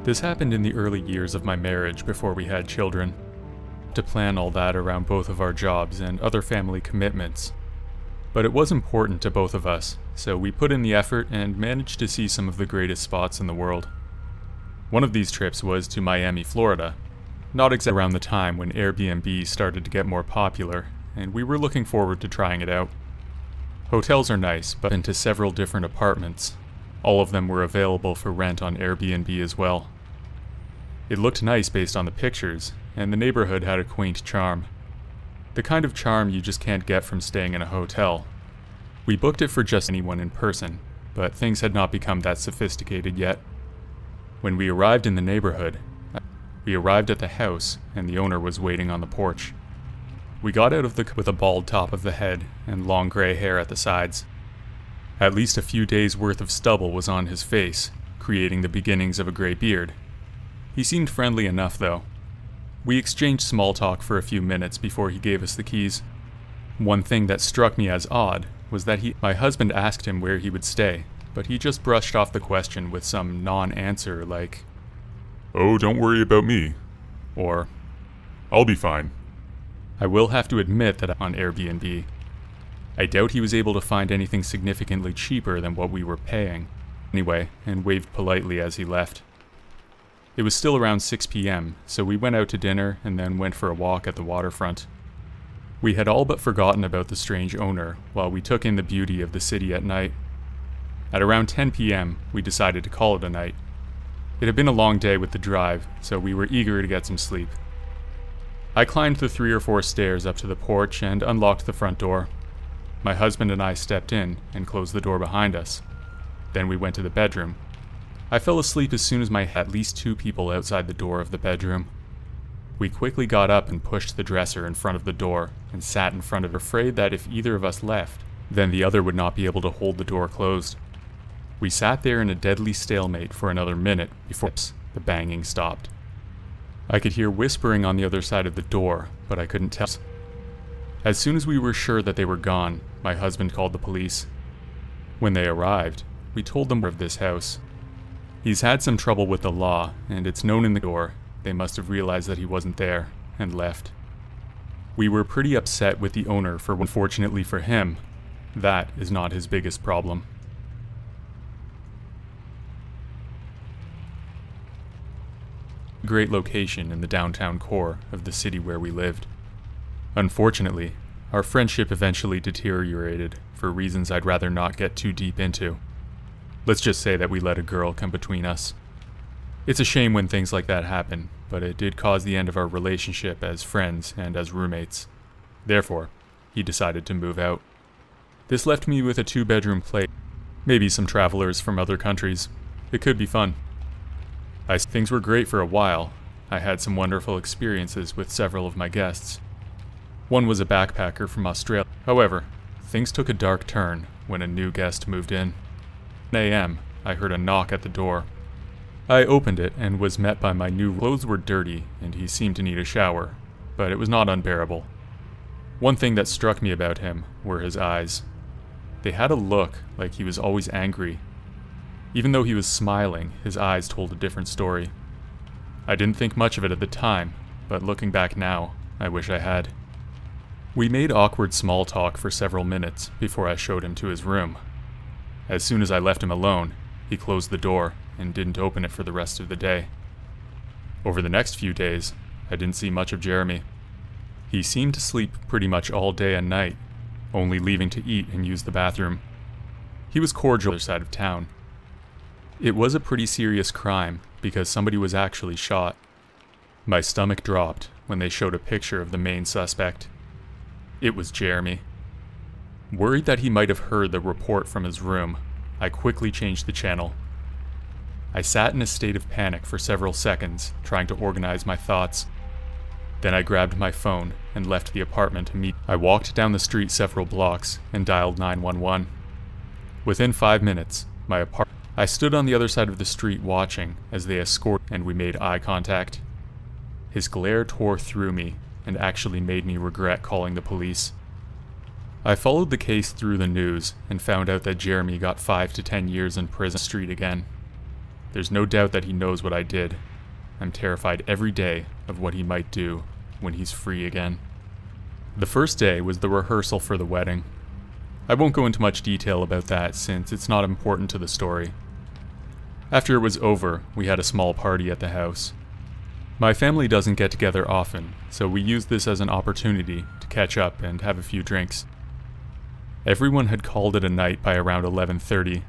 This happened in the early years of my marriage before we had children. To plan all that around both of our jobs and other family commitments. But it was important to both of us, so we put in the effort and managed to see some of the greatest spots in the world. One of these trips was to Miami, Florida, not exactly around the time when Airbnb started to get more popular, and we were looking forward to trying it out. Hotels are nice, but into several different apartments. All of them were available for rent on Airbnb as well. It looked nice based on the pictures, and the neighborhood had a quaint charm. The kind of charm you just can't get from staying in a hotel. We booked it for just anyone in person, but things had not become that sophisticated yet. When we arrived in the neighborhood, we arrived at the house, and the owner was waiting on the porch. We got out of the car with a bald top of the head and long gray hair at the sides. At least a few days' worth of stubble was on his face, creating the beginnings of a gray beard. He seemed friendly enough, though. We exchanged small talk for a few minutes before he gave us the keys. One thing that struck me as odd was that my husband asked him where he would stay, but he just brushed off the question with some non-answer like, "Oh, don't worry about me," or, "I'll be fine." I will have to admit that on Airbnb, I doubt he was able to find anything significantly cheaper than what we were paying. Anyway, and waved politely as he left. It was still around 6 p.m., so we went out to dinner and then went for a walk at the waterfront. We had all but forgotten about the strange owner while we took in the beauty of the city at night. At around 10 p.m., we decided to call it a night. It had been a long day with the drive, so we were eager to get some sleep. I climbed the 3 or 4 stairs up to the porch and unlocked the front door. My husband and I stepped in and closed the door behind us. Then we went to the bedroom. I fell asleep as soon as at least 2 people outside the door of the bedroom. We quickly got up and pushed the dresser in front of the door and sat in front of it, afraid that if either of us left, then the other would not be able to hold the door closed. We sat there in a deadly stalemate for another minute before the banging stopped. I could hear whispering on the other side of the door, but I couldn't tell. As soon as we were sure that they were gone, my husband called the police. When they arrived, we told them of this house. He's had some trouble with the law, and it's known in the door. They must have realized that he wasn't there, and left. We were pretty upset with the owner for, unfortunately for him, that is not his biggest problem. Great location in the downtown core of the city where we lived. Unfortunately, our friendship eventually deteriorated for reasons I'd rather not get too deep into. Let's just say that we let a girl come between us. It's a shame when things like that happen, but it did cause the end of our relationship as friends and as roommates. Therefore, he decided to move out. This left me with a 2-bedroom place, maybe some travelers from other countries. It could be fun. Things were great for a while. I had some wonderful experiences with several of my guests. One was a backpacker from Australia. However, things took a dark turn when a new guest moved in. At 10 a.m., I heard a knock at the door. I opened it and was met by my new clothes were dirty and he seemed to need a shower, but it was not unbearable. One thing that struck me about him were his eyes. They had a look like he was always angry. Even though he was smiling, his eyes told a different story. I didn't think much of it at the time, but looking back now, I wish I had. We made awkward small talk for several minutes before I showed him to his room. As soon as I left him alone, he closed the door and didn't open it for the rest of the day. Over the next few days, I didn't see much of Jeremy. He seemed to sleep pretty much all day and night, only leaving to eat and use the bathroom. He was cordial on the other side of town. It was a pretty serious crime because somebody was actually shot. My stomach dropped when they showed a picture of the main suspect. It was Jeremy. Worried that he might have heard the report from his room, I quickly changed the channel. I sat in a state of panic for several seconds, trying to organize my thoughts. Then I grabbed my phone and left the apartment to meet. I walked down the street several blocks and dialed 911. Within 5 minutes, I stood on the other side of the street watching as they escorted and we made eye contact. His glare tore through me and actually made me regret calling the police. I followed the case through the news and found out that Jeremy got 5 to 10 years in prison street again. There's no doubt that he knows what I did. I'm terrified every day of what he might do when he's free again. The first day was the rehearsal for the wedding. I won't go into much detail about that since it's not important to the story. After it was over, we had a small party at the house. My family doesn't get together often, so we used this as an opportunity to catch up and have a few drinks. Everyone had called it a night by around 11:30.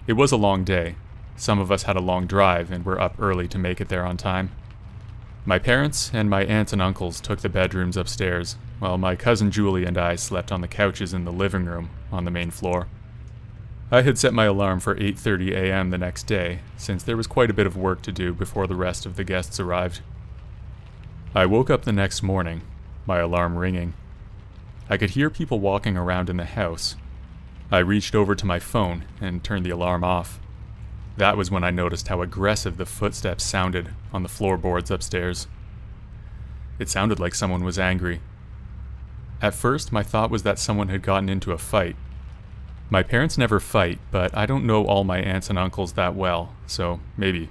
It was a long day. Some of us had a long drive and were up early to make it there on time. My parents and my aunts and uncles took the bedrooms upstairs, while my cousin Julie and I slept on the couches in the living room on the main floor. I had set my alarm for 8:30 a.m. the next day, since there was quite a bit of work to do before the rest of the guests arrived. I woke up the next morning, my alarm ringing. I could hear people walking around in the house. I reached over to my phone and turned the alarm off. That was when I noticed how aggressive the footsteps sounded on the floorboards upstairs. It sounded like someone was angry. At first, my thought was that someone had gotten into a fight. My parents never fight, but I don't know all my aunts and uncles that well, so maybe.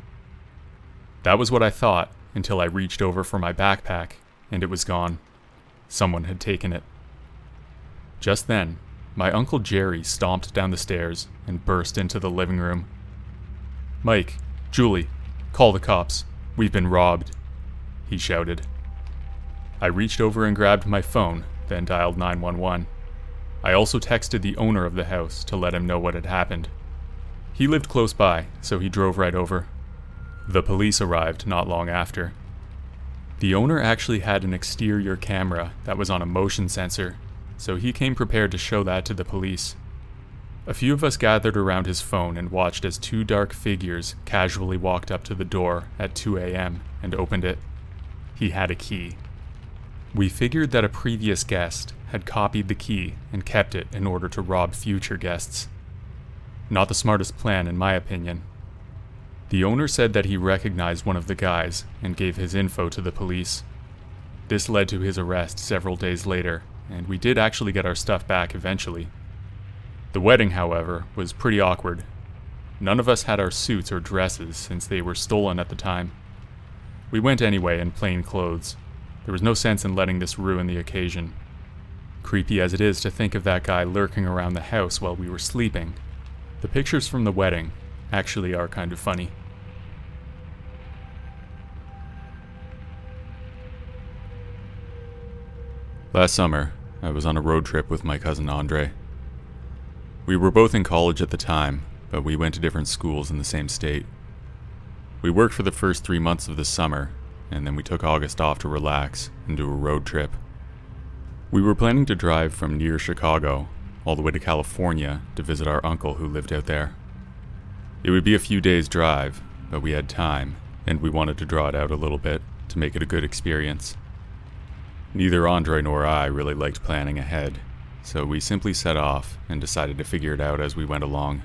That was what I thought until I reached over for my backpack, and it was gone. Someone had taken it. Just then, my Uncle Jerry stomped down the stairs and burst into the living room. "Mike, Julie, call the cops. We've been robbed," he shouted. I reached over and grabbed my phone, then dialed 911. I also texted the owner of the house to let him know what had happened. He lived close by, so he drove right over. The police arrived not long after. The owner actually had an exterior camera that was on a motion sensor, so he came prepared to show that to the police. A few of us gathered around his phone and watched as two dark figures casually walked up to the door at 2 a.m. and opened it. He had a key. We figured that a previous guest had copied the key and kept it in order to rob future guests. Not the smartest plan, in my opinion. The owner said that he recognized one of the guys and gave his info to the police. This led to his arrest several days later, and we did actually get our stuff back eventually. The wedding, however, was pretty awkward. None of us had our suits or dresses since they were stolen at the time. We went anyway in plain clothes. There was no sense in letting this ruin the occasion. Creepy as it is to think of that guy lurking around the house while we were sleeping, the pictures from the wedding actually are kind of funny. Last summer, I was on a road trip with my cousin Andre. We were both in college at the time, but we went to different schools in the same state. We worked for the first 3 months of the summer, and then we took August off to relax and do a road trip. We were planning to drive from near Chicago all the way to California to visit our uncle who lived out there. It would be a few days' drive, but we had time, and we wanted to draw it out a little bit to make it a good experience. Neither Andre nor I really liked planning ahead, so we simply set off and decided to figure it out as we went along.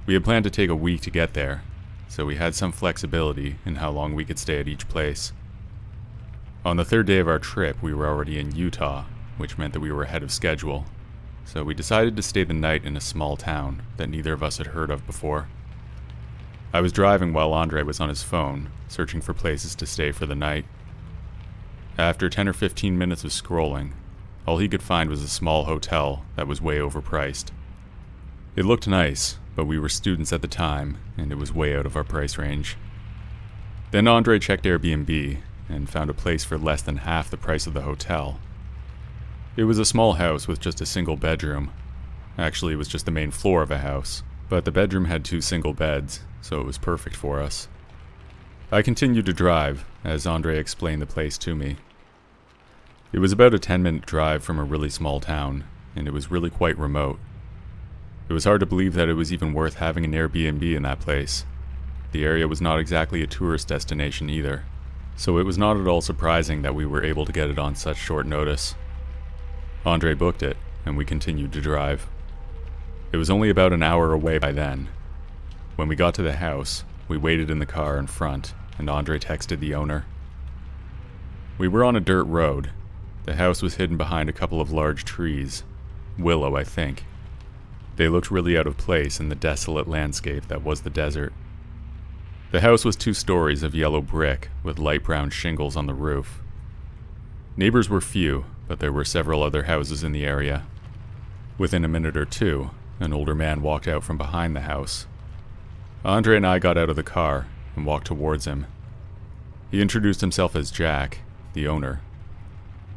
We had planned to take a week to get there, so we had some flexibility in how long we could stay at each place. On the third day of our trip, we were already in Utah, which meant that we were ahead of schedule, so we decided to stay the night in a small town that neither of us had heard of before. I was driving while Andre was on his phone, searching for places to stay for the night. After 10 or 15 minutes of scrolling, all he could find was a small hotel that was way overpriced. It looked nice, but we were students at the time, and it was way out of our price range. Then Andre checked Airbnb and found a place for less than half the price of the hotel. It was a small house with just a single bedroom. Actually, it was just the main floor of a house, but the bedroom had 2 single beds, so it was perfect for us. I continued to drive as Andre explained the place to me. It was about a 10-minute drive from a really small town, and it was really quite remote. It was hard to believe that it was even worth having an Airbnb in that place. The area was not exactly a tourist destination either, so it was not at all surprising that we were able to get it on such short notice. Andre booked it, and we continued to drive. It was only about an hour away by then. When we got to the house, we waited in the car in front, and Andre texted the owner. We were on a dirt road. The house was hidden behind a couple of large trees. Willow, I think. They looked really out of place in the desolate landscape that was the desert. The house was 2 stories of yellow brick with light brown shingles on the roof. Neighbors were few, but there were several other houses in the area. Within a minute or two, an older man walked out from behind the house. Andre and I got out of the car and walked towards him. He introduced himself as Jack, the owner.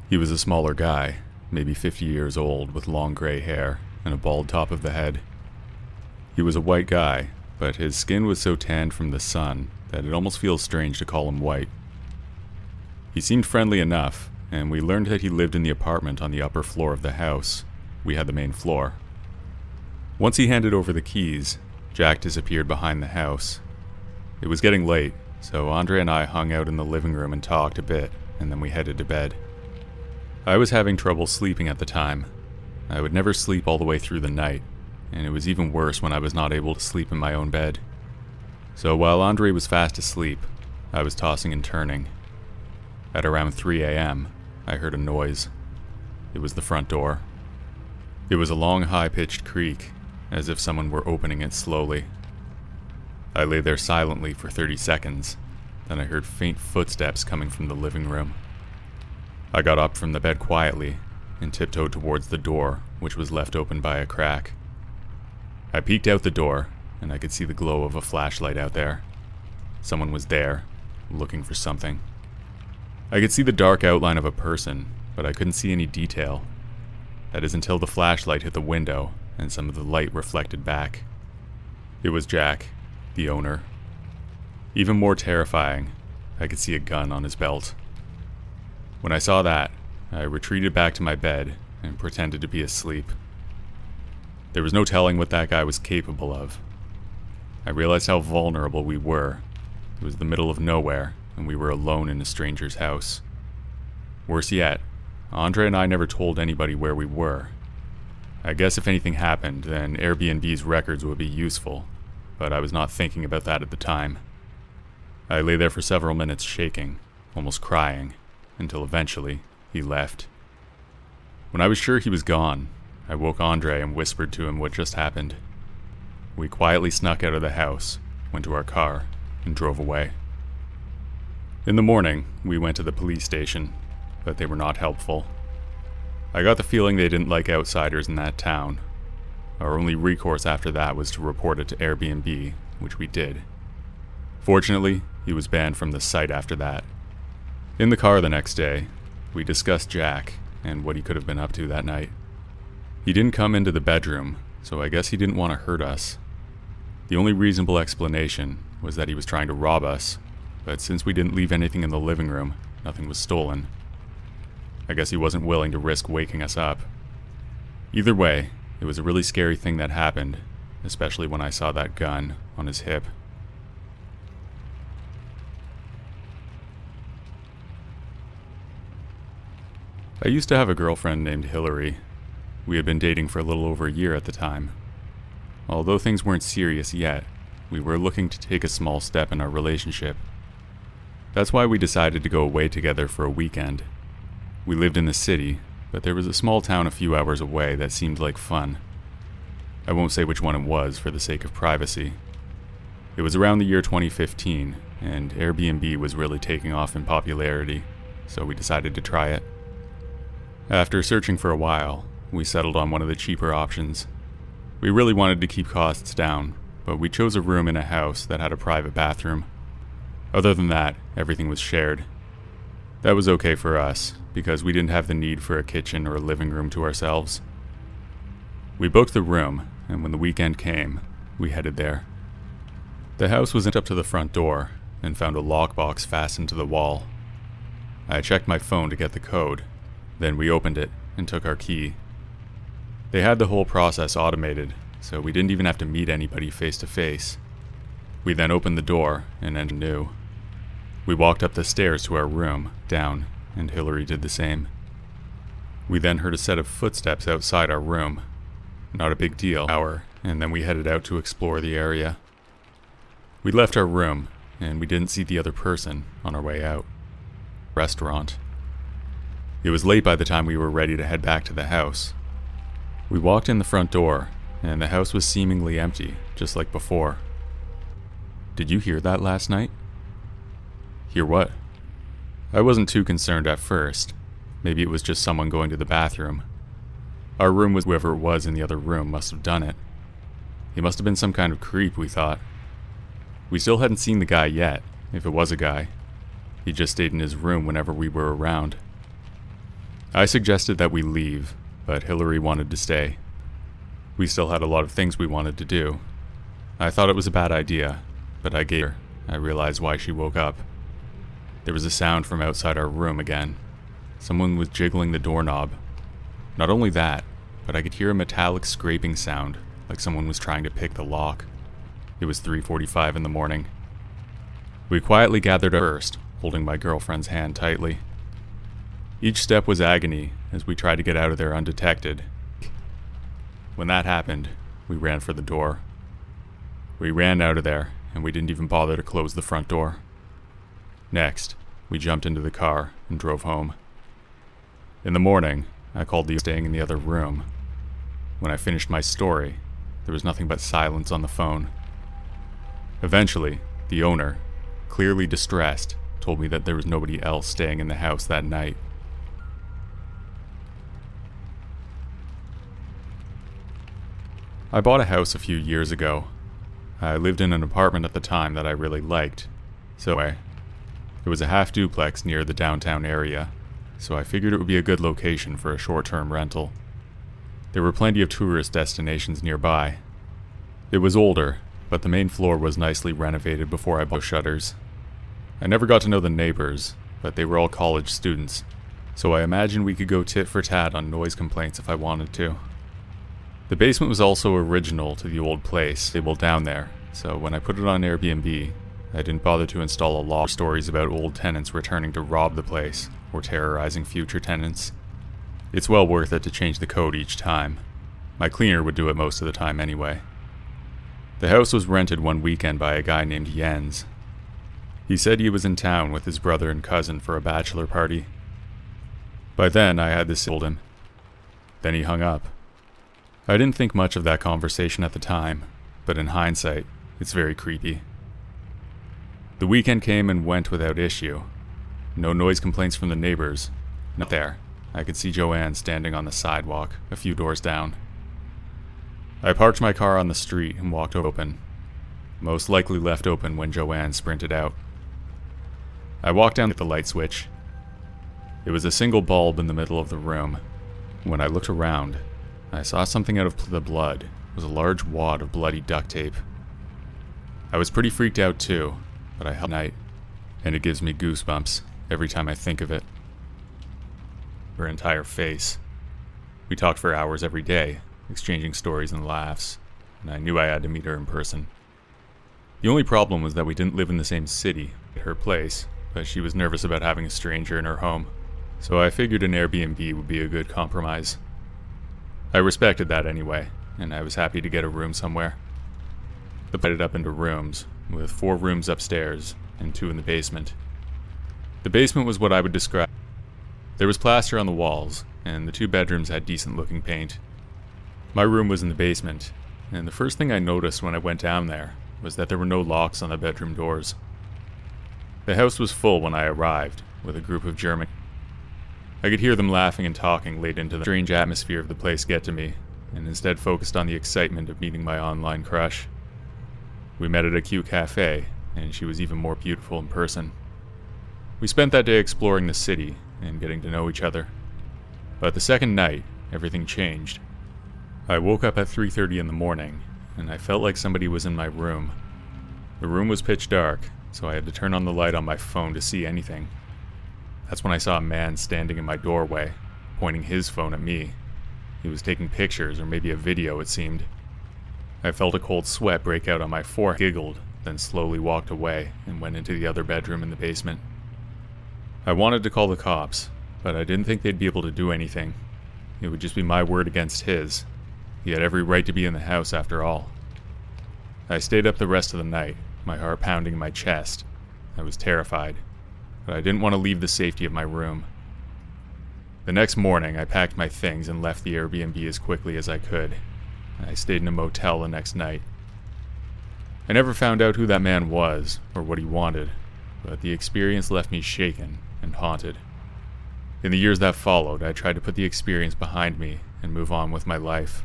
He was a smaller guy, maybe 50 years old, with long gray hair and a bald top of the head. He was a white guy, but his skin was so tanned from the sun that it almost feels strange to call him white. He seemed friendly enough, and we learned that he lived in the apartment on the upper floor of the house. We had the main floor. Once he handed over the keys, Jack disappeared behind the house. It was getting late, so Andre and I hung out in the living room and talked a bit, and then we headed to bed. I was having trouble sleeping at the time. I would never sleep all the way through the night, and it was even worse when I was not able to sleep in my own bed. So while Andre was fast asleep, I was tossing and turning. At around 3 a.m., I heard a noise. It was the front door. It was a long, high-pitched creak, as if someone were opening it slowly. I lay there silently for 30 seconds, then I heard faint footsteps coming from the living room. I got up from the bed quietly and tiptoed towards the door, which was left open by a crack. I peeked out the door, and I could see the glow of a flashlight out there. Someone was there, looking for something. I could see the dark outline of a person, but I couldn't see any detail. That is until the flashlight hit the window, and some of the light reflected back. It was Jack, the owner. Even more terrifying, I could see a gun on his belt. When I saw that, I retreated back to my bed and pretended to be asleep. There was no telling what that guy was capable of. I realized how vulnerable we were. It was the middle of nowhere, and we were alone in a stranger's house. Worse yet, Andre and I never told anybody where we were. I guess if anything happened, then Airbnb's records would be useful, but I was not thinking about that at the time. I lay there for several minutes shaking, almost crying, until eventually he left. When I was sure he was gone, I woke Andre and whispered to him what just happened. We quietly snuck out of the house, went to our car, and drove away. In the morning, we went to the police station, but they were not helpful. I got the feeling they didn't like outsiders in that town. Our only recourse after that was to report it to Airbnb, which we did. Fortunately, he was banned from the site after that. In the car the next day, we discussed Jack and what he could have been up to that night. He didn't come into the bedroom, so I guess he didn't want to hurt us. The only reasonable explanation was that he was trying to rob us, but since we didn't leave anything in the living room, nothing was stolen. I guess he wasn't willing to risk waking us up. Either way, it was a really scary thing that happened, especially when I saw that gun on his hip. I used to have a girlfriend named Hillary. We had been dating for a little over a year at the time. Although things weren't serious yet, we were looking to take a small step in our relationship. That's why we decided to go away together for a weekend. We lived in the city, but there was a small town a few hours away that seemed like fun. I won't say which one it was for the sake of privacy. It was around the year 2015, and Airbnb was really taking off in popularity, so we decided to try it. After searching for a while, we settled on one of the cheaper options. We really wanted to keep costs down, but we chose a room in a house that had a private bathroom. Other than that, everything was shared. That was okay for us, because we didn't have the need for a kitchen or a living room to ourselves. We booked the room, and when the weekend came, we headed there. The house wasn't up to the front door, and found a lockbox fastened to the wall. I checked my phone to get the code. Then we opened it and took our key. They had the whole process automated, so we didn't even have to meet anybody face to face. We then opened the door and entered new. We walked up the stairs to our room, down, and Hillary did the same. We then heard a set of footsteps outside our room. Not a big deal, and then we headed out to explore the area. We left our room, and we didn't see the other person on our way out. Restaurant. It was late by the time we were ready to head back to the house. We walked in the front door, and the house was seemingly empty, just like before. Did you hear that last night? Hear what? I wasn't too concerned at first. Maybe it was just someone going to the bathroom. Our room was whoever it was in the other room must have done it. He must have been some kind of creep, we thought. We still hadn't seen the guy yet, if it was a guy. He just stayed in his room whenever we were around. I suggested that we leave, but Hillary wanted to stay. We still had a lot of things we wanted to do. I thought it was a bad idea, but I gave her. I realized why she woke up. There was a sound from outside our room again. Someone was jiggling the doorknob. Not only that, but I could hear a metallic scraping sound, like someone was trying to pick the lock. It was 3:45 in the morning. We quietly gathered first, holding my girlfriend's hand tightly. Each step was agony as we tried to get out of there undetected. When that happened, we ran for the door. We ran out of there, and we didn't even bother to close the front door. Next, we jumped into the car and drove home. In the morning, I called the staying in the other room. When I finished my story, there was nothing but silence on the phone. Eventually, the owner, clearly distressed, told me that there was nobody else staying in the house that night. I bought a house a few years ago. I lived in an apartment at the time that I really liked. It was a half duplex near the downtown area, so I figured it would be a good location for a short-term rental. There were plenty of tourist destinations nearby. It was older, but the main floor was nicely renovated before I bought shutters. I never got to know the neighbors, but they were all college students, so I imagined we could go tit for tat on noise complaints if I wanted to. The basement was also original to the old place, labeled down there, so when I put it on Airbnb, I didn't bother to install a lot of stories about old tenants returning to rob the place, or terrorizing future tenants. It's well worth it to change the code each time. My cleaner would do it most of the time anyway. The house was rented one weekend by a guy named Jens. He said he was in town with his brother and cousin for a bachelor party. By then, I had this told him. Then he hung up. I didn't think much of that conversation at the time, but in hindsight, it's very creepy. The weekend came and went without issue. No noise complaints from the neighbors. Not there. I could see Joanne standing on the sidewalk, a few doors down. I parked my car on the street and walked open. Most likely left open when Joanne sprinted out. I walked down at the light switch. It was a single bulb in the middle of the room. When I looked around, I saw something out of the blood. It was a large wad of bloody duct tape. I was pretty freaked out too, but I held night, and it gives me goosebumps every time I think of it. Her entire face. We talked for hours every day, exchanging stories and laughs, and I knew I had to meet her in person. The only problem was that we didn't live in the same city, at her place, but she was nervous about having a stranger in her home, so I figured an Airbnb would be a good compromise. I respected that anyway, and I was happy to get a room somewhere. They put it up into rooms, with 4 rooms upstairs and 2 in the basement. The basement was what I would describe. There was plaster on the walls, and the 2 bedrooms had decent-looking paint. My room was in the basement, and the first thing I noticed when I went down there was that there were no locks on the bedroom doors. The house was full when I arrived, with a group of German. I could hear them laughing and talking late into the strange atmosphere of the place get to me, and instead focused on the excitement of meeting my online crush. We met at a cute cafe, and she was even more beautiful in person. We spent that day exploring the city and getting to know each other. But the second night, everything changed. I woke up at 3:30 in the morning, and I felt like somebody was in my room. The room was pitch dark, so I had to turn on the light on my phone to see anything. That's when I saw a man standing in my doorway, pointing his phone at me. He was taking pictures, or maybe a video, it seemed. I felt a cold sweat break out on my forehead, giggled, then slowly walked away and went into the other bedroom in the basement. I wanted to call the cops, but I didn't think they'd be able to do anything. It would just be my word against his. He had every right to be in the house after all. I stayed up the rest of the night, my heart pounding in my chest. I was terrified, but I didn't want to leave the safety of my room. The next morning, I packed my things and left the Airbnb as quickly as I could. I stayed in a motel the next night. I never found out who that man was or what he wanted, but the experience left me shaken and haunted. In the years that followed, I tried to put the experience behind me and move on with my life.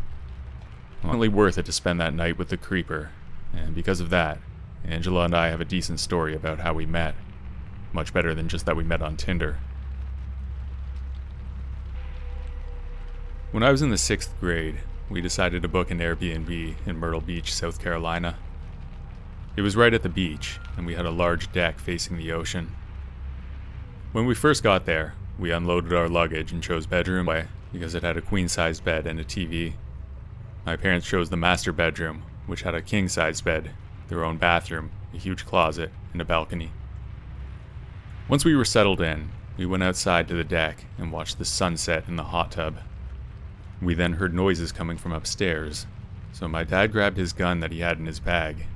It was only worth it to spend that night with the creeper, and because of that, Angela and I have a decent story about how we met. Much better than just that we met on Tinder. When I was in the 6th grade, we decided to book an Airbnb in Myrtle Beach, South Carolina. It was right at the beach, and we had a large deck facing the ocean. When we first got there, we unloaded our luggage and chose bedroom A because it had a queen-sized bed and a TV. My parents chose the master bedroom, which had a king-sized bed, their own bathroom, a huge closet, and a balcony. Once we were settled in, we went outside to the deck and watched the sunset in the hot tub. We then heard noises coming from upstairs, so my dad grabbed his gun that he had in his bag.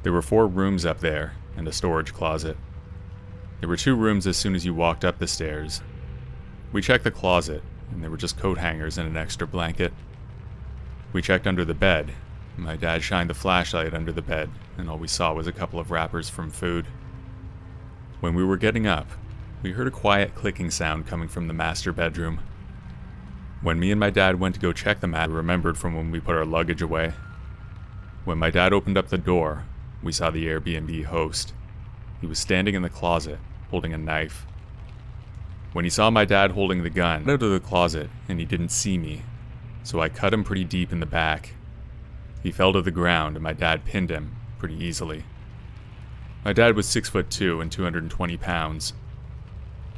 There were 4 rooms up there and a storage closet. There were 2 rooms as soon as you walked up the stairs. We checked the closet, and there were just coat hangers and an extra blanket. We checked under the bed. My dad shined the flashlight under the bed, and all we saw was a couple of wrappers from food. When we were getting up, we heard a quiet clicking sound coming from the master bedroom. When me and my dad went to go check the mat, we remembered from when we put our luggage away. When my dad opened up the door, we saw the Airbnb host. He was standing in the closet, holding a knife. When he saw my dad holding the gun, out of the closet, and he didn't see me, so I cut him pretty deep in the back. He fell to the ground, and my dad pinned him pretty easily. My dad was 6'2" and 220 pounds.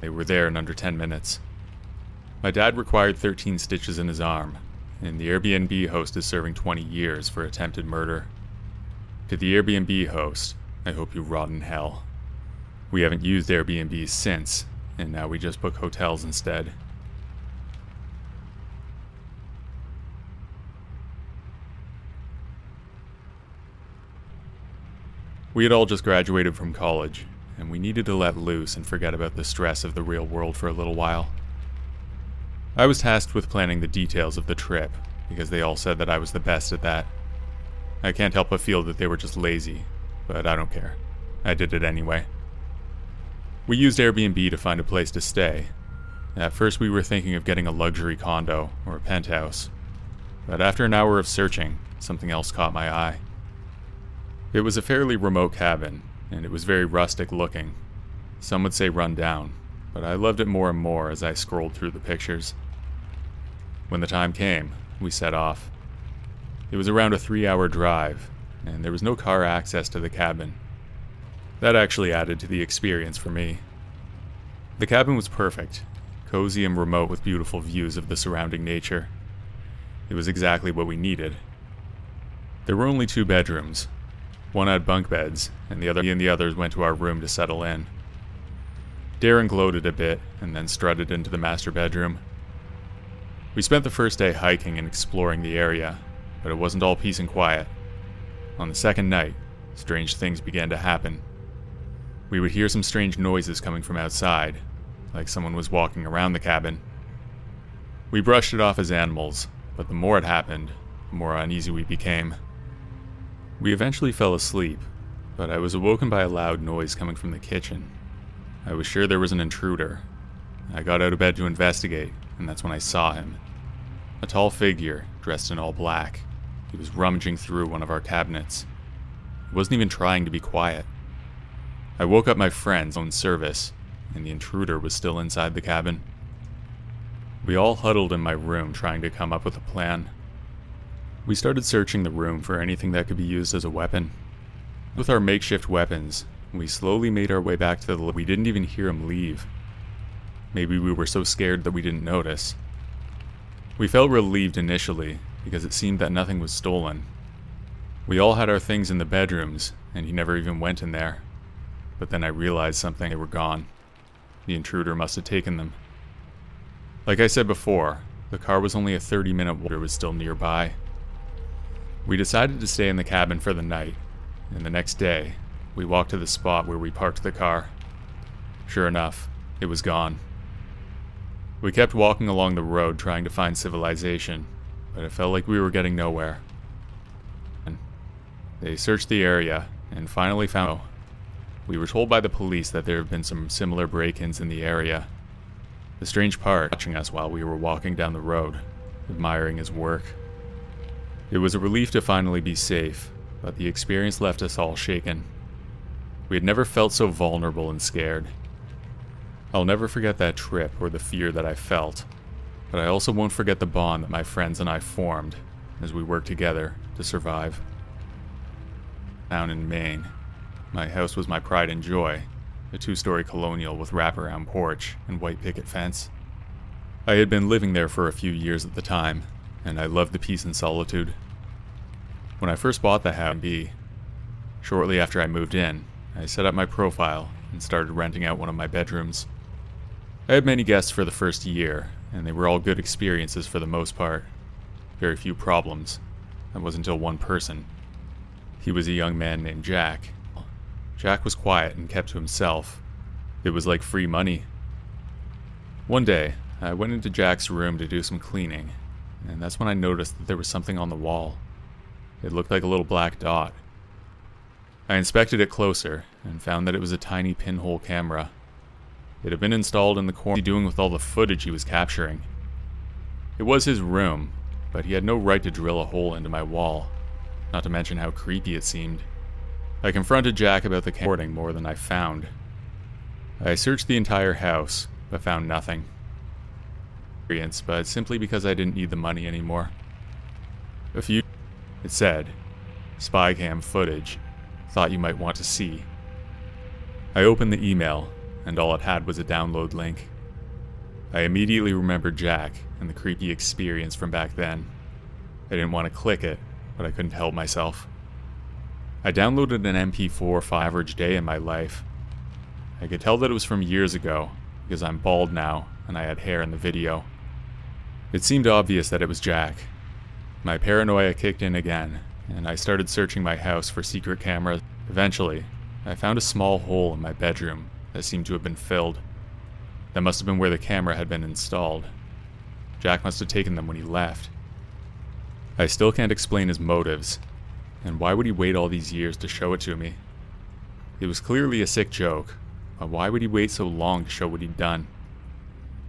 They were there in under 10 minutes. My dad required 13 stitches in his arm, and the Airbnb host is serving 20 years for attempted murder. To the Airbnb host, I hope you rot in hell. We haven't used Airbnbs since, and now we just book hotels instead. We had all just graduated from college, and we needed to let loose and forget about the stress of the real world for a little while. I was tasked with planning the details of the trip, because they all said that I was the best at that. I can't help but feel that they were just lazy, but I don't care. I did it anyway. We used Airbnb to find a place to stay. At first we were thinking of getting a luxury condo or a penthouse, but after an hour of searching, something else caught my eye. It was a fairly remote cabin, and it was very rustic looking. Some would say run down, but I loved it more and more as I scrolled through the pictures. When the time came, we set off. It was around a 3-hour drive, and there was no car access to the cabin. That actually added to the experience for me. The cabin was perfect, cozy and remote with beautiful views of the surrounding nature. It was exactly what we needed. There were only 2 bedrooms. One had bunk beds, and the others went to our room to settle in. Darren gloated a bit, and then strutted into the master bedroom. We spent the first day hiking and exploring the area, but it wasn't all peace and quiet. On the second night, strange things began to happen. We would hear some strange noises coming from outside, like someone was walking around the cabin. We brushed it off as animals, but the more it happened, the more uneasy we became. We eventually fell asleep, but I was awoken by a loud noise coming from the kitchen. I was sure there was an intruder. I got out of bed to investigate, and that's when I saw him. A tall figure, dressed in all black. He was rummaging through one of our cabinets. He wasn't even trying to be quiet. I woke up my friend's own service, and the intruder was still inside the cabin. We all huddled in my room trying to come up with a plan. We started searching the room for anything that could be used as a weapon. With our makeshift weapons, we slowly made our way back to we didn't even hear him leave. Maybe we were so scared that we didn't notice. We felt relieved initially, because it seemed that nothing was stolen. We all had our things in the bedrooms, and he never even went in there. But then I realized something. They were gone. The intruder must have taken them. Like I said before, the car was only a 30-minute walk. It was still nearby. We decided to stay in the cabin for the night, and the next day, we walked to the spot where we parked the car. Sure enough, it was gone. We kept walking along the road trying to find civilization, but it felt like we were getting nowhere. They searched the area and finally found. We were told by the police that there have been some similar break-ins in the area. The strange part, watching us while we were walking down the road, admiring his work. It was a relief to finally be safe, but the experience left us all shaken. We had never felt so vulnerable and scared. I'll never forget that trip or the fear that I felt, but I also won't forget the bond that my friends and I formed as we worked together to survive. Down in Maine, my house was my pride and joy, a 2-story colonial with wraparound porch and white picket fence. I had been living there for a few years at the time, and I loved the peace and solitude. When I first bought the house, shortly after I moved in, I set up my profile and started renting out one of my bedrooms. I had many guests for the first year, and they were all good experiences for the most part. Very few problems. That was until one person. He was a young man named Jack. Jack was quiet and kept to himself. It was like free money. One day, I went into Jack's room to do some cleaning, and that's when I noticed that there was something on the wall. It looked like a little black dot. I inspected it closer and found that it was a tiny pinhole camera. It had been installed in the corner. What was he doing with all the footage he was capturing? It was his room, but he had no right to drill a hole into my wall, not to mention how creepy it seemed. I confronted Jack about the recording more than I found. I searched the entire house, but found nothing. But simply because I didn't need the money anymore. It said, spy cam footage, thought you might want to see. I opened the email, and all it had was a download link. I immediately remembered Jack and the creepy experience from back then. I didn't want to click it, but I couldn't help myself. I downloaded an MP4 for average day in my life. I could tell that it was from years ago, because I'm bald now and I had hair in the video. It seemed obvious that it was Jack. My paranoia kicked in again, and I started searching my house for secret cameras. Eventually, I found a small hole in my bedroom that seemed to have been filled. That must have been where the camera had been installed. Jack must have taken them when he left. I still can't explain his motives, and why would he wait all these years to show it to me? It was clearly a sick joke, but why would he wait so long to show what he'd done?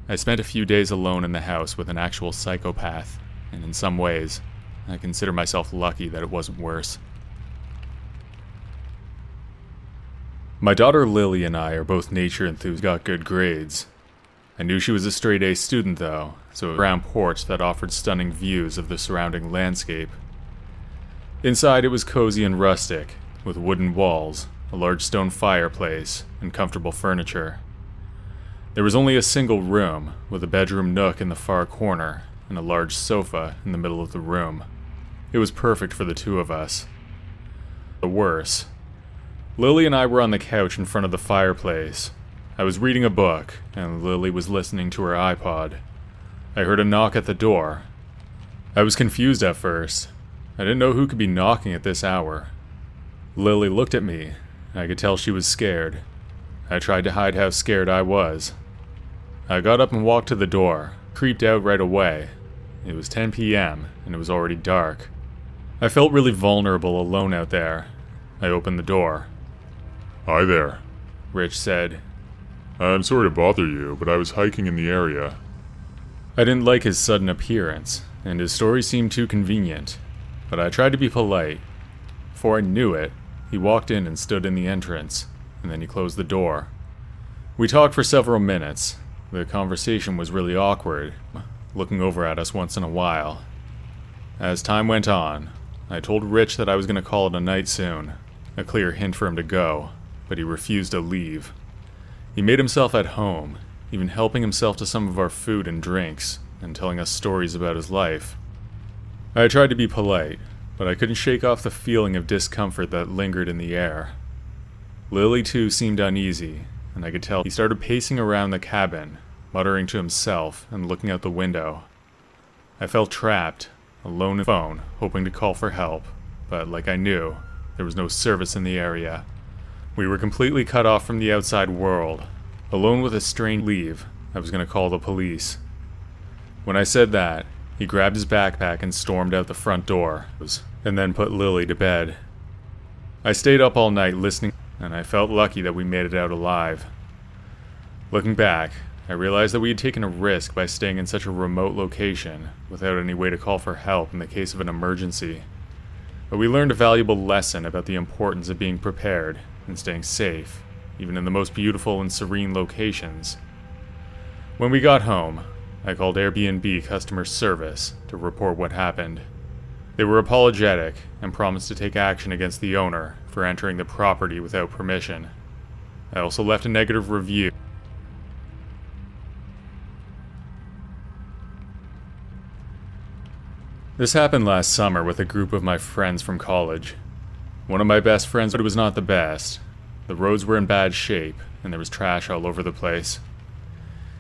I spent a few days alone in the house with an actual psychopath, and in some ways, I consider myself lucky that it wasn't worse. My daughter Lily and I are both nature enthusiasts, got good grades. I knew she was a straight-A student though, so a round porch that offered stunning views of the surrounding landscape. Inside it was cozy and rustic, with wooden walls, a large stone fireplace, and comfortable furniture. There was only a single room, with a bedroom nook in the far corner, and a large sofa in the middle of the room. It was perfect for the two of us. But worse, Lily and I were on the couch in front of the fireplace. I was reading a book, and Lily was listening to her iPod. I heard a knock at the door. I was confused at first. I didn't know who could be knocking at this hour. Lily looked at me. I could tell she was scared. I tried to hide how scared I was. I got up and walked to the door, creeped out right away. It was 10 p.m., and it was already dark. I felt really vulnerable alone out there. I opened the door. Hi there. Rich said. I'm sorry to bother you, but I was hiking in the area. I didn't like his sudden appearance, and his story seemed too convenient, but I tried to be polite. Before I knew it, he walked in and stood in the entrance, and then he closed the door. We talked for several minutes. The conversation was really awkward, looking over at us once in a while. As time went on, I told Rich that I was going to call it a night soon, a clear hint for him to go, but he refused to leave. He made himself at home, even helping himself to some of our food and drinks, and telling us stories about his life. I tried to be polite, but I couldn't shake off the feeling of discomfort that lingered in the air. Lily too seemed uneasy, and I could tell he started pacing around the cabin, muttering to himself and looking out the window. I felt trapped, alone on the phone, hoping to call for help, but like I knew, there was no service in the area. We were completely cut off from the outside world. Alone with a strange leave, I was going to call the police. When I said that, he grabbed his backpack and stormed out the front door, and then put Lily to bed. I stayed up all night listening, and I felt lucky that we made it out alive. Looking back, I realized that we had taken a risk by staying in such a remote location without any way to call for help in the case of an emergency. But we learned a valuable lesson about the importance of being prepared and staying safe, even in the most beautiful and serene locations. When we got home, I called Airbnb customer service to report what happened. They were apologetic and promised to take action against the owner for entering the property without permission. I also left a negative review. This happened last summer with a group of my friends from college. One of my best friends, but it was not the best. The roads were in bad shape, and there was trash all over the place.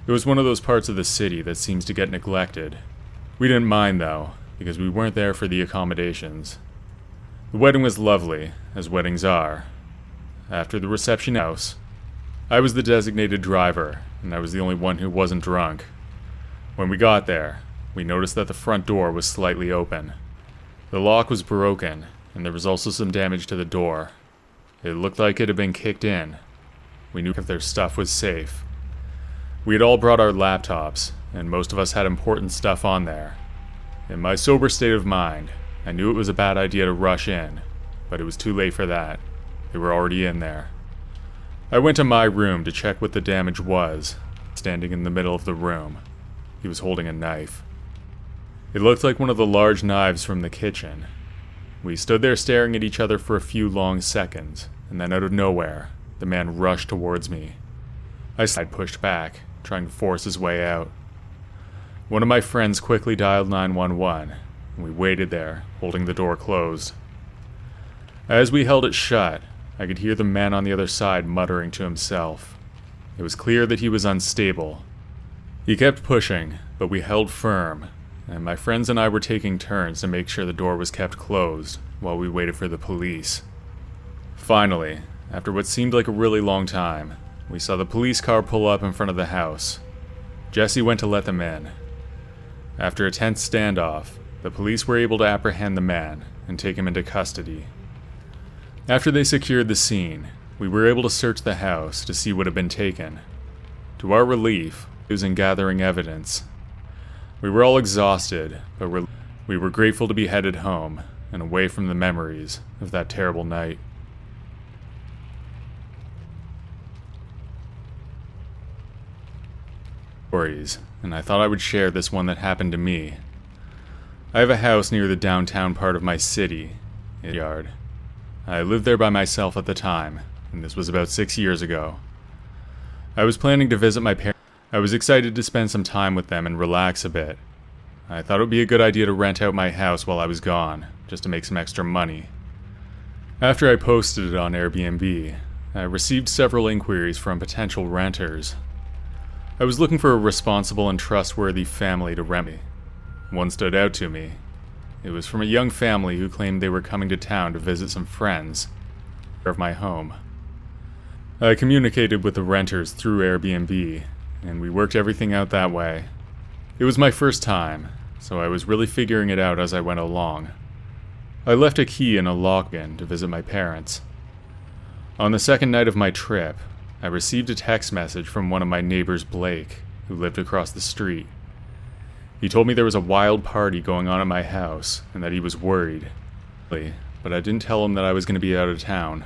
It was one of those parts of the city that seems to get neglected. We didn't mind, though, because we weren't there for the accommodations. The wedding was lovely, as weddings are. After the reception house, I was the designated driver, and I was the only one who wasn't drunk. When we got there, we noticed that the front door was slightly open. The lock was broken, and there was also some damage to the door. It looked like it had been kicked in. We knew if their stuff was safe. We had all brought our laptops, and most of us had important stuff on there. In my sober state of mind, I knew it was a bad idea to rush in, but it was too late for that. They were already in there. I went to my room to check what the damage was. Standing in the middle of the room, he was holding a knife. It looked like one of the large knives from the kitchen. We stood there staring at each other for a few long seconds, and then out of nowhere, the man rushed towards me. I pushed back, trying to force his way out. One of my friends quickly dialed 911, and we waited there, holding the door closed. As we held it shut, I could hear the man on the other side muttering to himself. It was clear that he was unstable. He kept pushing, but we held firm, and my friends and I were taking turns to make sure the door was kept closed while we waited for the police. Finally, after what seemed like a really long time, we saw the police car pull up in front of the house. Jesse went to let them in. After a tense standoff, the police were able to apprehend the man and take him into custody. After they secured the scene, we were able to search the house to see what had been taken. To our relief, it was in gathering evidence. We were all exhausted, but we were grateful to be headed home and away from the memories of that terrible night. Stories, and I thought I would share this one that happened to me. I have a house near the downtown part of my city, yard. I lived there by myself at the time, and this was about 6 years ago. I was planning to visit my parents. I was excited to spend some time with them and relax a bit. I thought it would be a good idea to rent out my house while I was gone, just to make some extra money. After I posted it on Airbnb, I received several inquiries from potential renters. I was looking for a responsible and trustworthy family to rent me. One stood out to me. It was from a young family who claimed they were coming to town to visit some friends of my home. I communicated with the renters through Airbnb, and we worked everything out that way. It was my first time, so I was really figuring it out as I went along. I left a key in a lock-in to visit my parents. On the second night of my trip, I received a text message from one of my neighbors, Blake, who lived across the street. He told me there was a wild party going on at my house, and that he was worried. But I didn't tell him that I was going to be out of town.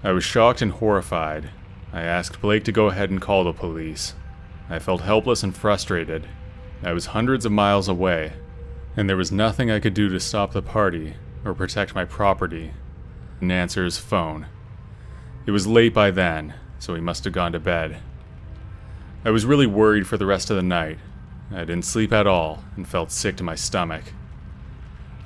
I was shocked and horrified. I asked Blake to go ahead and call the police. I felt helpless and frustrated. I was hundreds of miles away, and there was nothing I could do to stop the party or protect my property. He didn't answer his phone. It was late by then, so he must have gone to bed. I was really worried for the rest of the night. I didn't sleep at all and felt sick to my stomach.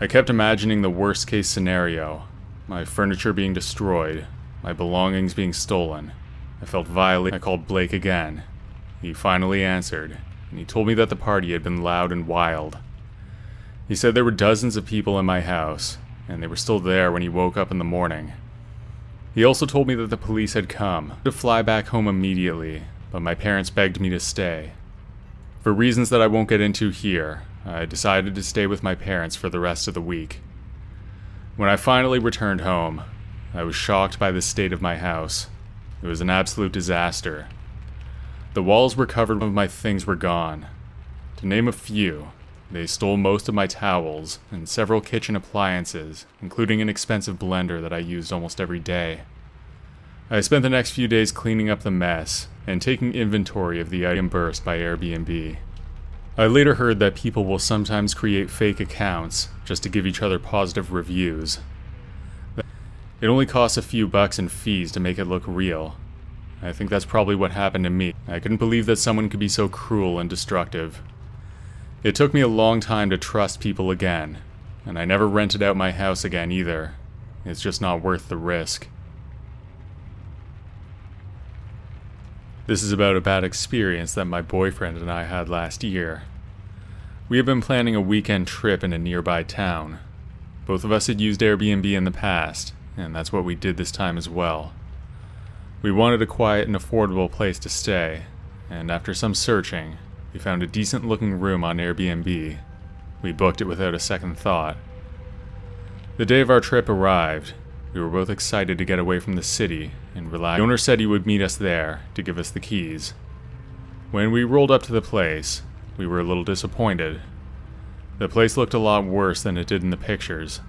I kept imagining the worst case scenario, my furniture being destroyed, my belongings being stolen. I felt violated. I called Blake again. He finally answered, and he told me that the party had been loud and wild. He said there were dozens of people in my house, and they were still there when he woke up in the morning. He also told me that the police had come to fly back home immediately, but my parents begged me to stay. For reasons that I won't get into here, I decided to stay with my parents for the rest of the week. When I finally returned home, I was shocked by the state of my house. It was an absolute disaster. The walls were covered when my things were gone. To name a few, they stole most of my towels and several kitchen appliances, including an expensive blender that I used almost every day. I spent the next few days cleaning up the mess and taking inventory of the item burst by Airbnb. I later heard that people will sometimes create fake accounts just to give each other positive reviews. It only costs a few bucks in fees to make it look real. I think that's probably what happened to me. I couldn't believe that someone could be so cruel and destructive. It took me a long time to trust people again, and I never rented out my house again either. It's just not worth the risk. This is about a bad experience that my boyfriend and I had last year. We had been planning a weekend trip in a nearby town. Both of us had used Airbnb in the past, and that's what we did this time as well. We wanted a quiet and affordable place to stay, and after some searching, we found a decent-looking room on Airbnb. We booked it without a second thought. The day of our trip arrived. We were both excited to get away from the city and relax. The owner said he would meet us there to give us the keys. When we rolled up to the place, we were a little disappointed. The place looked a lot worse than it did in the pictures.